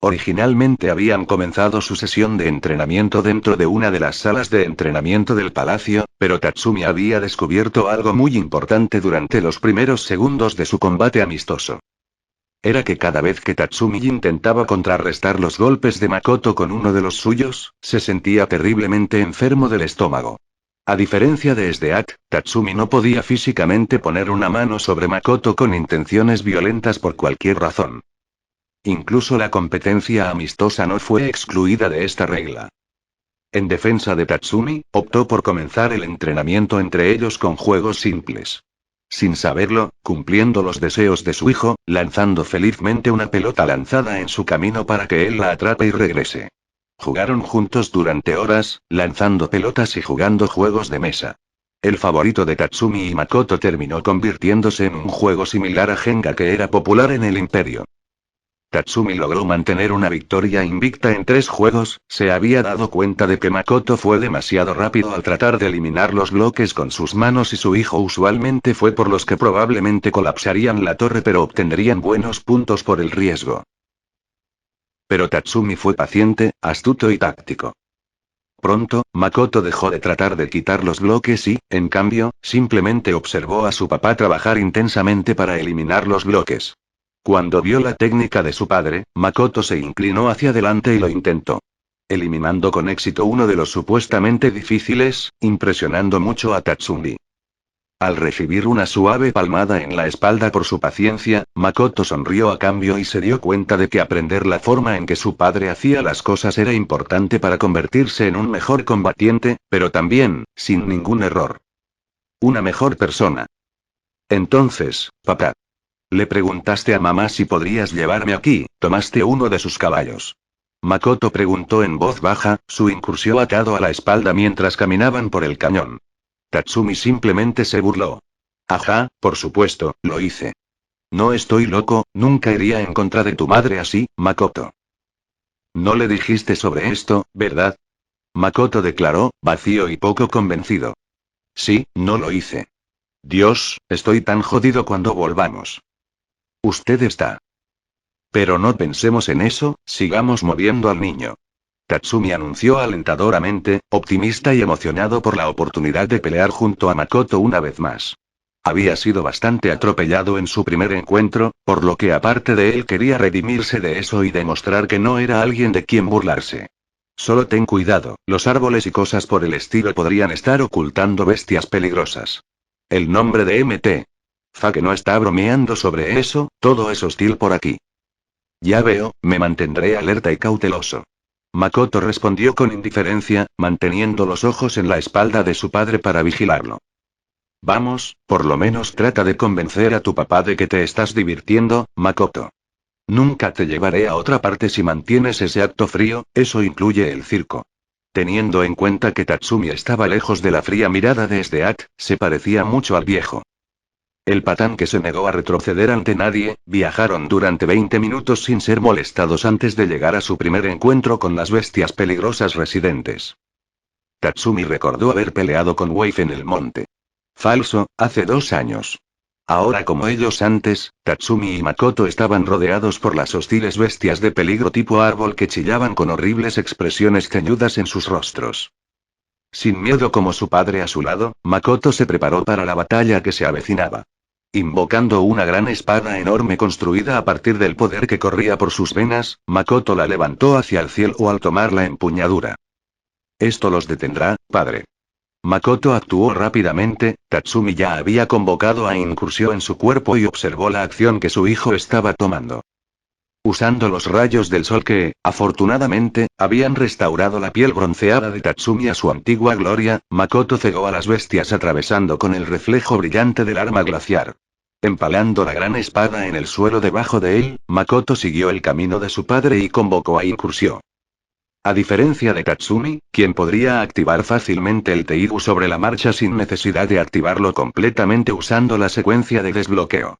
Originalmente habían comenzado su sesión de entrenamiento dentro de una de las salas de entrenamiento del palacio, pero Tatsumi había descubierto algo muy importante durante los primeros segundos de su combate amistoso. Era que cada vez que Tatsumi intentaba contrarrestar los golpes de Makoto con uno de los suyos, se sentía terriblemente enfermo del estómago. A diferencia de Esdeath, Tatsumi no podía físicamente poner una mano sobre Makoto con intenciones violentas por cualquier razón. Incluso la competencia amistosa no fue excluida de esta regla. En defensa de Tatsumi, optó por comenzar el entrenamiento entre ellos con juegos simples. Sin saberlo, cumpliendo los deseos de su hijo, lanzando felizmente una pelota lanzada en su camino para que él la atrape y regrese. Jugaron juntos durante horas, lanzando pelotas y jugando juegos de mesa. El favorito de Tatsumi y Makoto terminó convirtiéndose en un juego similar a Jenga que era popular en el imperio. Tatsumi logró mantener una victoria invicta en 3 juegos, se había dado cuenta de que Makoto fue demasiado rápido al tratar de eliminar los bloques con sus manos y su hijo usualmente fue por los que probablemente colapsarían la torre pero obtendrían buenos puntos por el riesgo. Pero Tatsumi fue paciente, astuto y táctico. Pronto, Makoto dejó de tratar de quitar los bloques y, en cambio, simplemente observó a su papá trabajar intensamente para eliminar los bloques. Cuando vio la técnica de su padre, Makoto se inclinó hacia adelante y lo intentó. Eliminando con éxito uno de los supuestamente difíciles, impresionando mucho a Tatsumi. Al recibir una suave palmada en la espalda por su paciencia, Makoto sonrió a cambio y se dio cuenta de que aprender la forma en que su padre hacía las cosas era importante para convertirse en un mejor combatiente, pero también, sin ningún error. Una mejor persona. Entonces, papá. Le preguntaste a mamá si podrías llevarme aquí, tomaste uno de sus caballos. Makoto preguntó en voz baja, su incursión atado a la espalda mientras caminaban por el cañón. Tatsumi simplemente se burló. Ajá, por supuesto, lo hice. No estoy loco, nunca iría en contra de tu madre así, Makoto. No le dijiste sobre esto, ¿verdad? Makoto declaró, vacío y poco convencido. Sí, no lo hice. Dios, estoy tan jodido cuando volvamos. Usted está. Pero no pensemos en eso, sigamos moviendo al niño. Tatsumi anunció alentadoramente, optimista y emocionado por la oportunidad de pelear junto a Makoto una vez más. Había sido bastante atropellado en su primer encuentro, por lo que aparte de él quería redimirse de eso y demostrar que no era alguien de quien burlarse. Solo ten cuidado, los árboles y cosas por el estilo podrían estar ocultando bestias peligrosas. El nombre de MT. Fake no está bromeando sobre eso, todo es hostil por aquí. Ya veo, me mantendré alerta y cauteloso. Makoto respondió con indiferencia, manteniendo los ojos en la espalda de su padre para vigilarlo. Vamos, por lo menos trata de convencer a tu papá de que te estás divirtiendo, Makoto. Nunca te llevaré a otra parte si mantienes ese acto frío, eso incluye el circo. Teniendo en cuenta que Tatsumi estaba lejos de la fría mirada de Sdeak, se parecía mucho al viejo. El patán que se negó a retroceder ante nadie, viajaron durante 20 minutos sin ser molestados antes de llegar a su primer encuentro con las bestias peligrosas residentes. Tatsumi recordó haber peleado con Wave en el monte. Falso, hace 2 años. Ahora como ellos antes, Tatsumi y Makoto estaban rodeados por las hostiles bestias de peligro tipo árbol que chillaban con horribles expresiones ceñudas en sus rostros. Sin miedo como su padre a su lado, Makoto se preparó para la batalla que se avecinaba. Invocando una gran espada enorme construida a partir del poder que corría por sus venas, Makoto la levantó hacia el cielo al tomar la empuñadura. Esto los detendrá, padre. Makoto actuó rápidamente, Tatsumi ya había convocado a incursión en su cuerpo y observó la acción que su hijo estaba tomando. Usando los rayos del sol que, afortunadamente, habían restaurado la piel bronceada de Tatsumi a su antigua gloria, Makoto cegó a las bestias atravesando con el reflejo brillante del arma glaciar. Empalando la gran espada en el suelo debajo de él, Makoto siguió el camino de su padre y convocó a incursión. A diferencia de Tatsumi, quien podría activar fácilmente el Teigu sobre la marcha sin necesidad de activarlo completamente usando la secuencia de desbloqueo.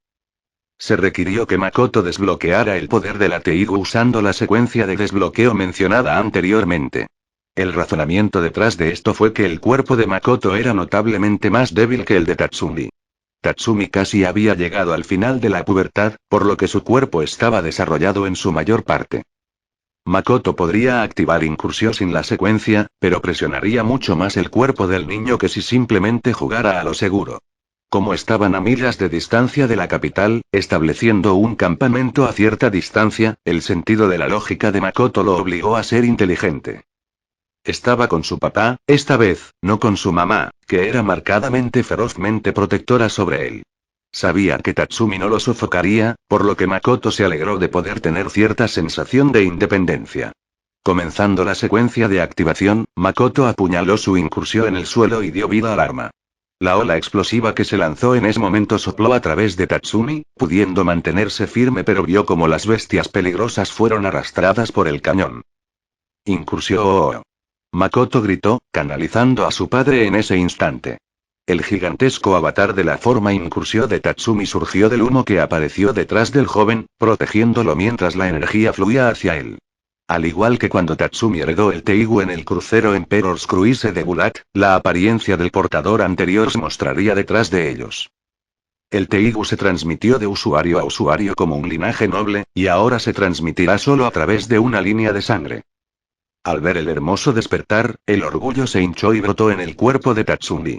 Se requirió que Makoto desbloqueara el poder de la Teigu usando la secuencia de desbloqueo mencionada anteriormente. El razonamiento detrás de esto fue que el cuerpo de Makoto era notablemente más débil que el de Tatsumi. Tatsumi casi había llegado al final de la pubertad, por lo que su cuerpo estaba desarrollado en su mayor parte. Makoto podría activar incursión sin la secuencia, pero presionaría mucho más el cuerpo del niño que si simplemente jugara a lo seguro. Como estaban a millas de distancia de la capital, estableciendo un campamento a cierta distancia, el sentido de la lógica de Makoto lo obligó a ser inteligente. Estaba con su papá, esta vez, no con su mamá, que era marcadamente ferozmente protectora sobre él. Sabía que Tatsumi no lo sofocaría, por lo que Makoto se alegró de poder tener cierta sensación de independencia. Comenzando la secuencia de activación, Makoto apuñaló su incursión en el suelo y dio vida al arma. La ola explosiva que se lanzó en ese momento sopló a través de Tatsumi, pudiendo mantenerse firme pero vio como las bestias peligrosas fueron arrastradas por el cañón. Incursión. Makoto gritó, canalizando a su padre en ese instante. El gigantesco avatar de la forma incursión de Tatsumi surgió del humo que apareció detrás del joven, protegiéndolo mientras la energía fluía hacia él. Al igual que cuando Tatsumi heredó el Teigu en el crucero Emperor's Cruise de Bulat, la apariencia del portador anterior se mostraría detrás de ellos. El Teigu se transmitió de usuario a usuario como un linaje noble, y ahora se transmitirá solo a través de una línea de sangre. Al ver el hermoso despertar, el orgullo se hinchó y brotó en el cuerpo de Tatsumi.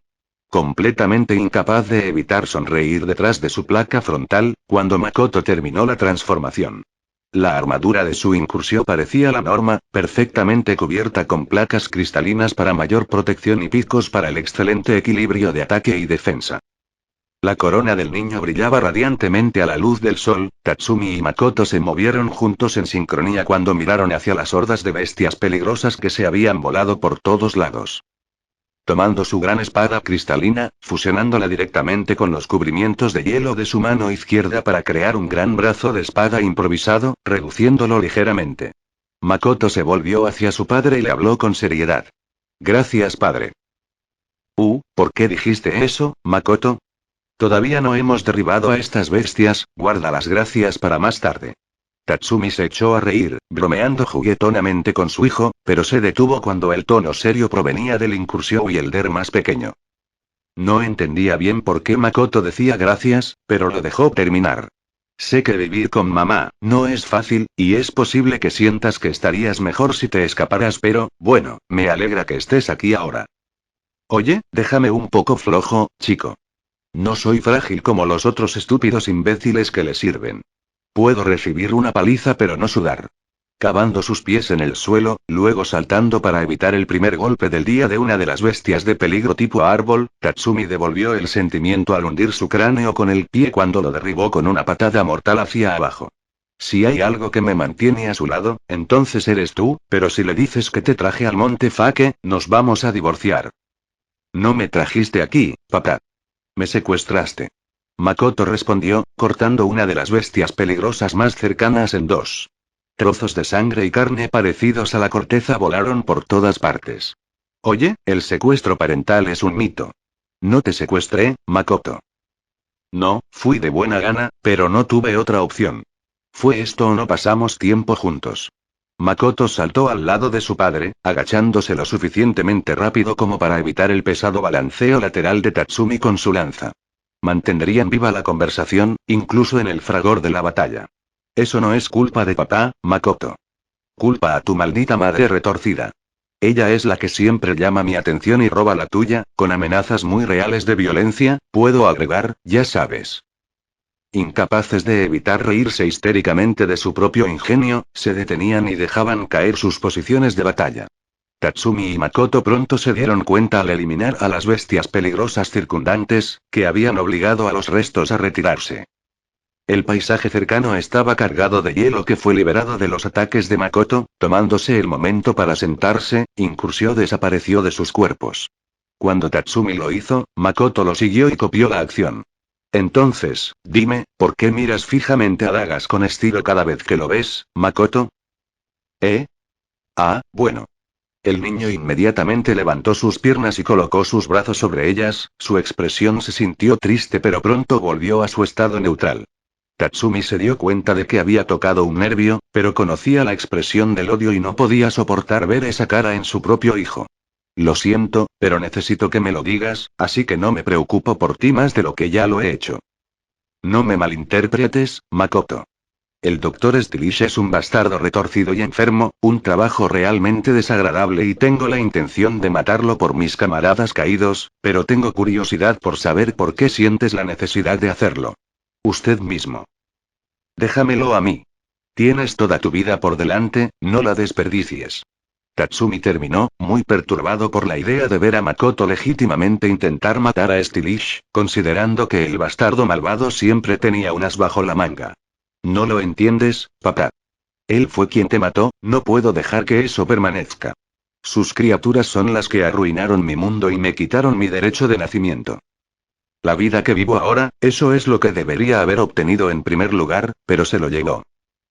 Completamente incapaz de evitar sonreír detrás de su placa frontal, cuando Makoto terminó la transformación. La armadura de su incursión parecía la norma, perfectamente cubierta con placas cristalinas para mayor protección y picos para el excelente equilibrio de ataque y defensa. La corona del niño brillaba radiantemente a la luz del sol. Tatsumi y Makoto se movieron juntos en sincronía cuando miraron hacia las hordas de bestias peligrosas que se habían volado por todos lados. Tomando su gran espada cristalina, fusionándola directamente con los cubrimientos de hielo de su mano izquierda para crear un gran brazo de espada improvisado, reduciéndolo ligeramente. Makoto se volvió hacia su padre y le habló con seriedad. Gracias, padre. ¿Por qué dijiste eso, Makoto? Todavía no hemos derribado a estas bestias, guarda las gracias para más tarde. Tatsumi se echó a reír, bromeando juguetonamente con su hijo, pero se detuvo cuando el tono serio provenía del incursión y el der más pequeño. No entendía bien por qué Makoto decía gracias, pero lo dejó terminar. Sé que vivir con mamá no es fácil, y es posible que sientas que estarías mejor si te escaparas, pero, bueno, me alegra que estés aquí ahora. Oye, déjame un poco flojo, chico. No soy frágil como los otros estúpidos imbéciles que le sirven. Puedo recibir una paliza pero no sudar. Cavando sus pies en el suelo, luego saltando para evitar el primer golpe del día de una de las bestias de peligro tipo árbol, Tatsumi devolvió el sentimiento al hundir su cráneo con el pie cuando lo derribó con una patada mortal hacia abajo. Si hay algo que me mantiene a su lado, entonces eres tú, pero si le dices que te traje al Monte Fake, nos vamos a divorciar. No me trajiste aquí, papá. Me secuestraste. Makoto respondió, cortando una de las bestias peligrosas más cercanas en dos. Trozos de sangre y carne parecidos a la corteza volaron por todas partes. Oye, el secuestro parental es un mito. No te secuestré, Makoto. No, fui de buena gana, pero no tuve otra opción. Fue esto o no pasamos tiempo juntos. Makoto saltó al lado de su padre, agachándose lo suficientemente rápido como para evitar el pesado balanceo lateral de Tatsumi con su lanza. Mantendrían viva la conversación, incluso en el fragor de la batalla. Eso no es culpa de papá, Makoto. Culpa a tu maldita madre retorcida. Ella es la que siempre llama mi atención y roba la tuya, con amenazas muy reales de violencia, puedo agregar, ya sabes. Incapaces de evitar reírse histéricamente de su propio ingenio, se detenían y dejaban caer sus posiciones de batalla. Tatsumi y Makoto pronto se dieron cuenta al eliminar a las bestias peligrosas circundantes, que habían obligado a los restos a retirarse. El paisaje cercano estaba cargado de hielo que fue liberado de los ataques de Makoto, tomándose el momento para sentarse, incursión desapareció de sus cuerpos. Cuando Tatsumi lo hizo, Makoto lo siguió y copió la acción. Entonces, dime, ¿por qué miras fijamente a Dagas con estilo cada vez que lo ves, Makoto? Bueno. El niño inmediatamente levantó sus piernas y colocó sus brazos sobre ellas, su expresión se sintió triste pero pronto volvió a su estado neutral. Tatsumi se dio cuenta de que había tocado un nervio, pero conocía la expresión del odio y no podía soportar ver esa cara en su propio hijo. Lo siento, pero necesito que me lo digas, así que no me preocupo por ti más de lo que ya lo he hecho. No me malinterpretes, Makoto. El Dr. Stylish es un bastardo retorcido y enfermo, un trabajo realmente desagradable y tengo la intención de matarlo por mis camaradas caídos, pero tengo curiosidad por saber por qué sientes la necesidad de hacerlo. Usted mismo. Déjamelo a mí. Tienes toda tu vida por delante, no la desperdicies. Tatsumi terminó, muy perturbado por la idea de ver a Makoto legítimamente intentar matar a Stylish, considerando que el bastardo malvado siempre tenía unas bajo la manga. No lo entiendes, papá. Él fue quien te mató, no puedo dejar que eso permanezca. Sus criaturas son las que arruinaron mi mundo y me quitaron mi derecho de nacimiento. La vida que vivo ahora, eso es lo que debería haber obtenido en primer lugar, pero se lo llevó.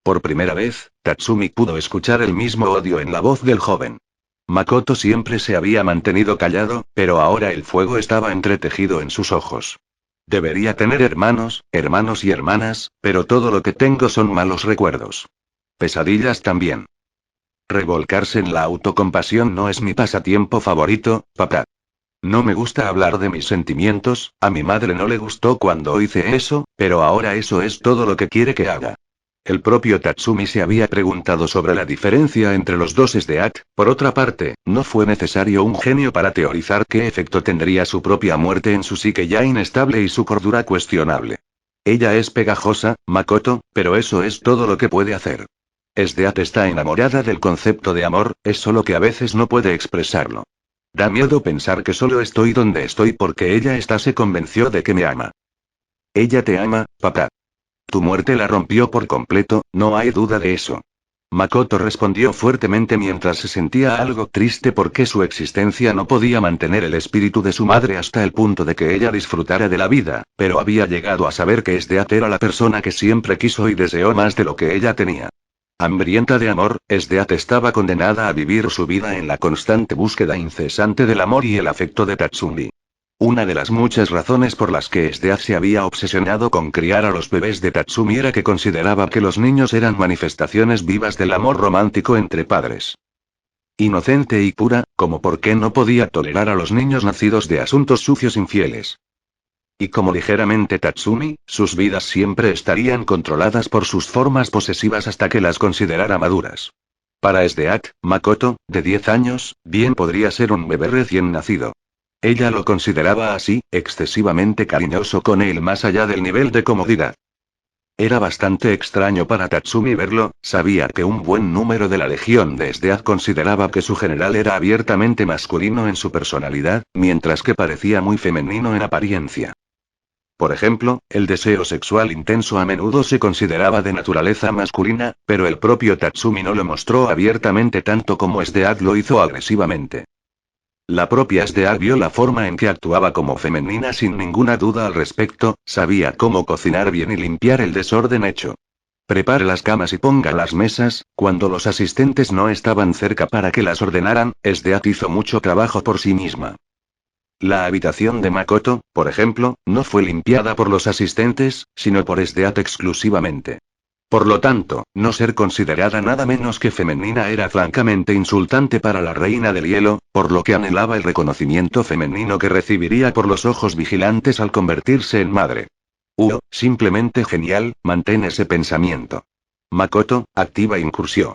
Por primera vez, Tatsumi pudo escuchar el mismo odio en la voz del joven. Makoto siempre se había mantenido callado, pero ahora el fuego estaba entretejido en sus ojos. Debería tener hermanos y hermanas, pero todo lo que tengo son malos recuerdos. Pesadillas también. Revolcarse en la autocompasión no es mi pasatiempo favorito, papá. No me gusta hablar de mis sentimientos, a mi madre no le gustó cuando hice eso, pero ahora eso es todo lo que quiere que haga. El propio Tatsumi se había preguntado sobre la diferencia entre los dos SDAT. Por otra parte, no fue necesario un genio para teorizar qué efecto tendría su propia muerte en su psique ya inestable y su cordura cuestionable. Ella es pegajosa, Makoto, pero eso es todo lo que puede hacer. SDAT está enamorada del concepto de amor, es solo que a veces no puede expresarlo. Da miedo pensar que solo estoy donde estoy porque ella se convenció de que me ama. Ella te ama, papá. Tu muerte la rompió por completo, no hay duda de eso. Makoto respondió fuertemente mientras se sentía algo triste porque su existencia no podía mantener el espíritu de su madre hasta el punto de que ella disfrutara de la vida, pero había llegado a saber que Sdeat era la persona que siempre quiso y deseó más de lo que ella tenía. Hambrienta de amor, Sdeat estaba condenada a vivir su vida en la constante búsqueda incesante del amor y el afecto de Tatsumi. Una de las muchas razones por las que Sdeat se había obsesionado con criar a los bebés de Tatsumi era que consideraba que los niños eran manifestaciones vivas del amor romántico entre padres. Inocente y pura, como por qué no podía tolerar a los niños nacidos de asuntos sucios infieles. Y como ligeramente Tatsumi, sus vidas siempre estarían controladas por sus formas posesivas hasta que las considerara maduras. Para Sdeat, Makoto, de 10 años, bien podría ser un bebé recién nacido. Ella lo consideraba así, excesivamente cariñoso con él más allá del nivel de comodidad. Era bastante extraño para Tatsumi verlo, sabía que un buen número de la legión de Sdeat consideraba que su general era abiertamente masculino en su personalidad, mientras que parecía muy femenino en apariencia. Por ejemplo, el deseo sexual intenso a menudo se consideraba de naturaleza masculina, pero el propio Tatsumi no lo mostró abiertamente tanto como Sdeat lo hizo agresivamente. La propia Sdeat vio la forma en que actuaba como femenina sin ninguna duda al respecto, sabía cómo cocinar bien y limpiar el desorden hecho. Prepare las camas y ponga las mesas, cuando los asistentes no estaban cerca para que las ordenaran, Sdeat hizo mucho trabajo por sí misma. La habitación de Makoto, por ejemplo, no fue limpiada por los asistentes, sino por Sdeat exclusivamente. Por lo tanto, no ser considerada nada menos que femenina era francamente insultante para la reina del hielo, por lo que anhelaba el reconocimiento femenino que recibiría por los ojos vigilantes al convertirse en madre. Simplemente genial, mantén ese pensamiento. Makoto, activa incursión.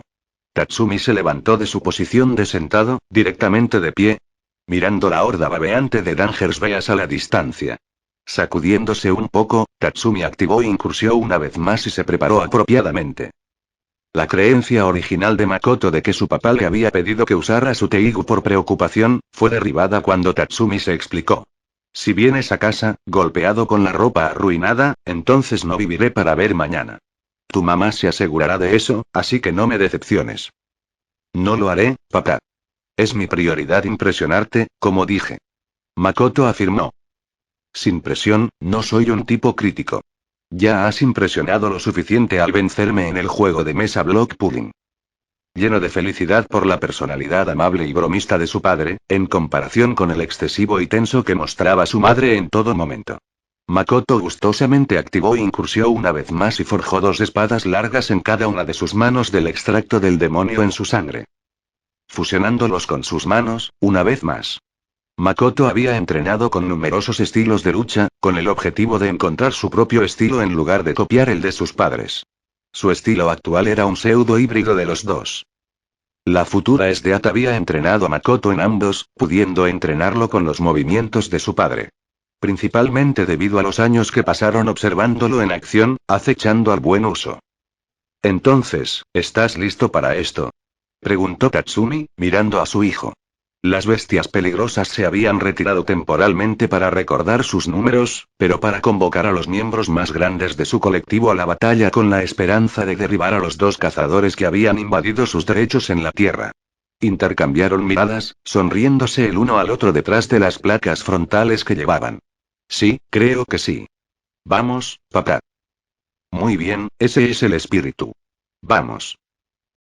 Tatsumi se levantó de su posición de sentado, directamente de pie, mirando la horda babeante de Dangersbeas a la distancia. Sacudiéndose un poco, Tatsumi activó incursión una vez más y se preparó apropiadamente. La creencia original de Makoto de que su papá le había pedido que usara su Teigu por preocupación, fue derribada cuando Tatsumi se explicó. Si vienes a casa, golpeado con la ropa arruinada, entonces no viviré para ver mañana. Tu mamá se asegurará de eso, así que no me decepciones. No lo haré, papá. Es mi prioridad impresionarte, como dije. Makoto afirmó. Sin presión, no soy un tipo crítico. Ya has impresionado lo suficiente al vencerme en el juego de mesa Block Pudding. Lleno de felicidad por la personalidad amable y bromista de su padre, en comparación con el excesivo y tenso que mostraba su madre en todo momento. Makoto gustosamente activó incursión una vez más y forjó 2 espadas largas en cada una de sus manos del extracto del demonio en su sangre. Fusionándolos con sus manos, una vez más. Makoto había entrenado con numerosos estilos de lucha, con el objetivo de encontrar su propio estilo en lugar de copiar el de sus padres. Su estilo actual era un pseudo híbrido de los dos. La futura Sdeat había entrenado a Makoto en ambos, pudiendo entrenarlo con los movimientos de su padre. Principalmente debido a los años que pasaron observándolo en acción, acechando al buen uso. Entonces, ¿estás listo para esto? Preguntó Tatsumi, mirando a su hijo. Las bestias peligrosas se habían retirado temporalmente para recordar sus números, pero para convocar a los miembros más grandes de su colectivo a la batalla con la esperanza de derribar a los 2 cazadores que habían invadido sus derechos en la tierra. Intercambiaron miradas, sonriéndose el uno al otro detrás de las placas frontales que llevaban. Sí, creo que sí. Vamos, papá. Muy bien, ese es el espíritu. Vamos.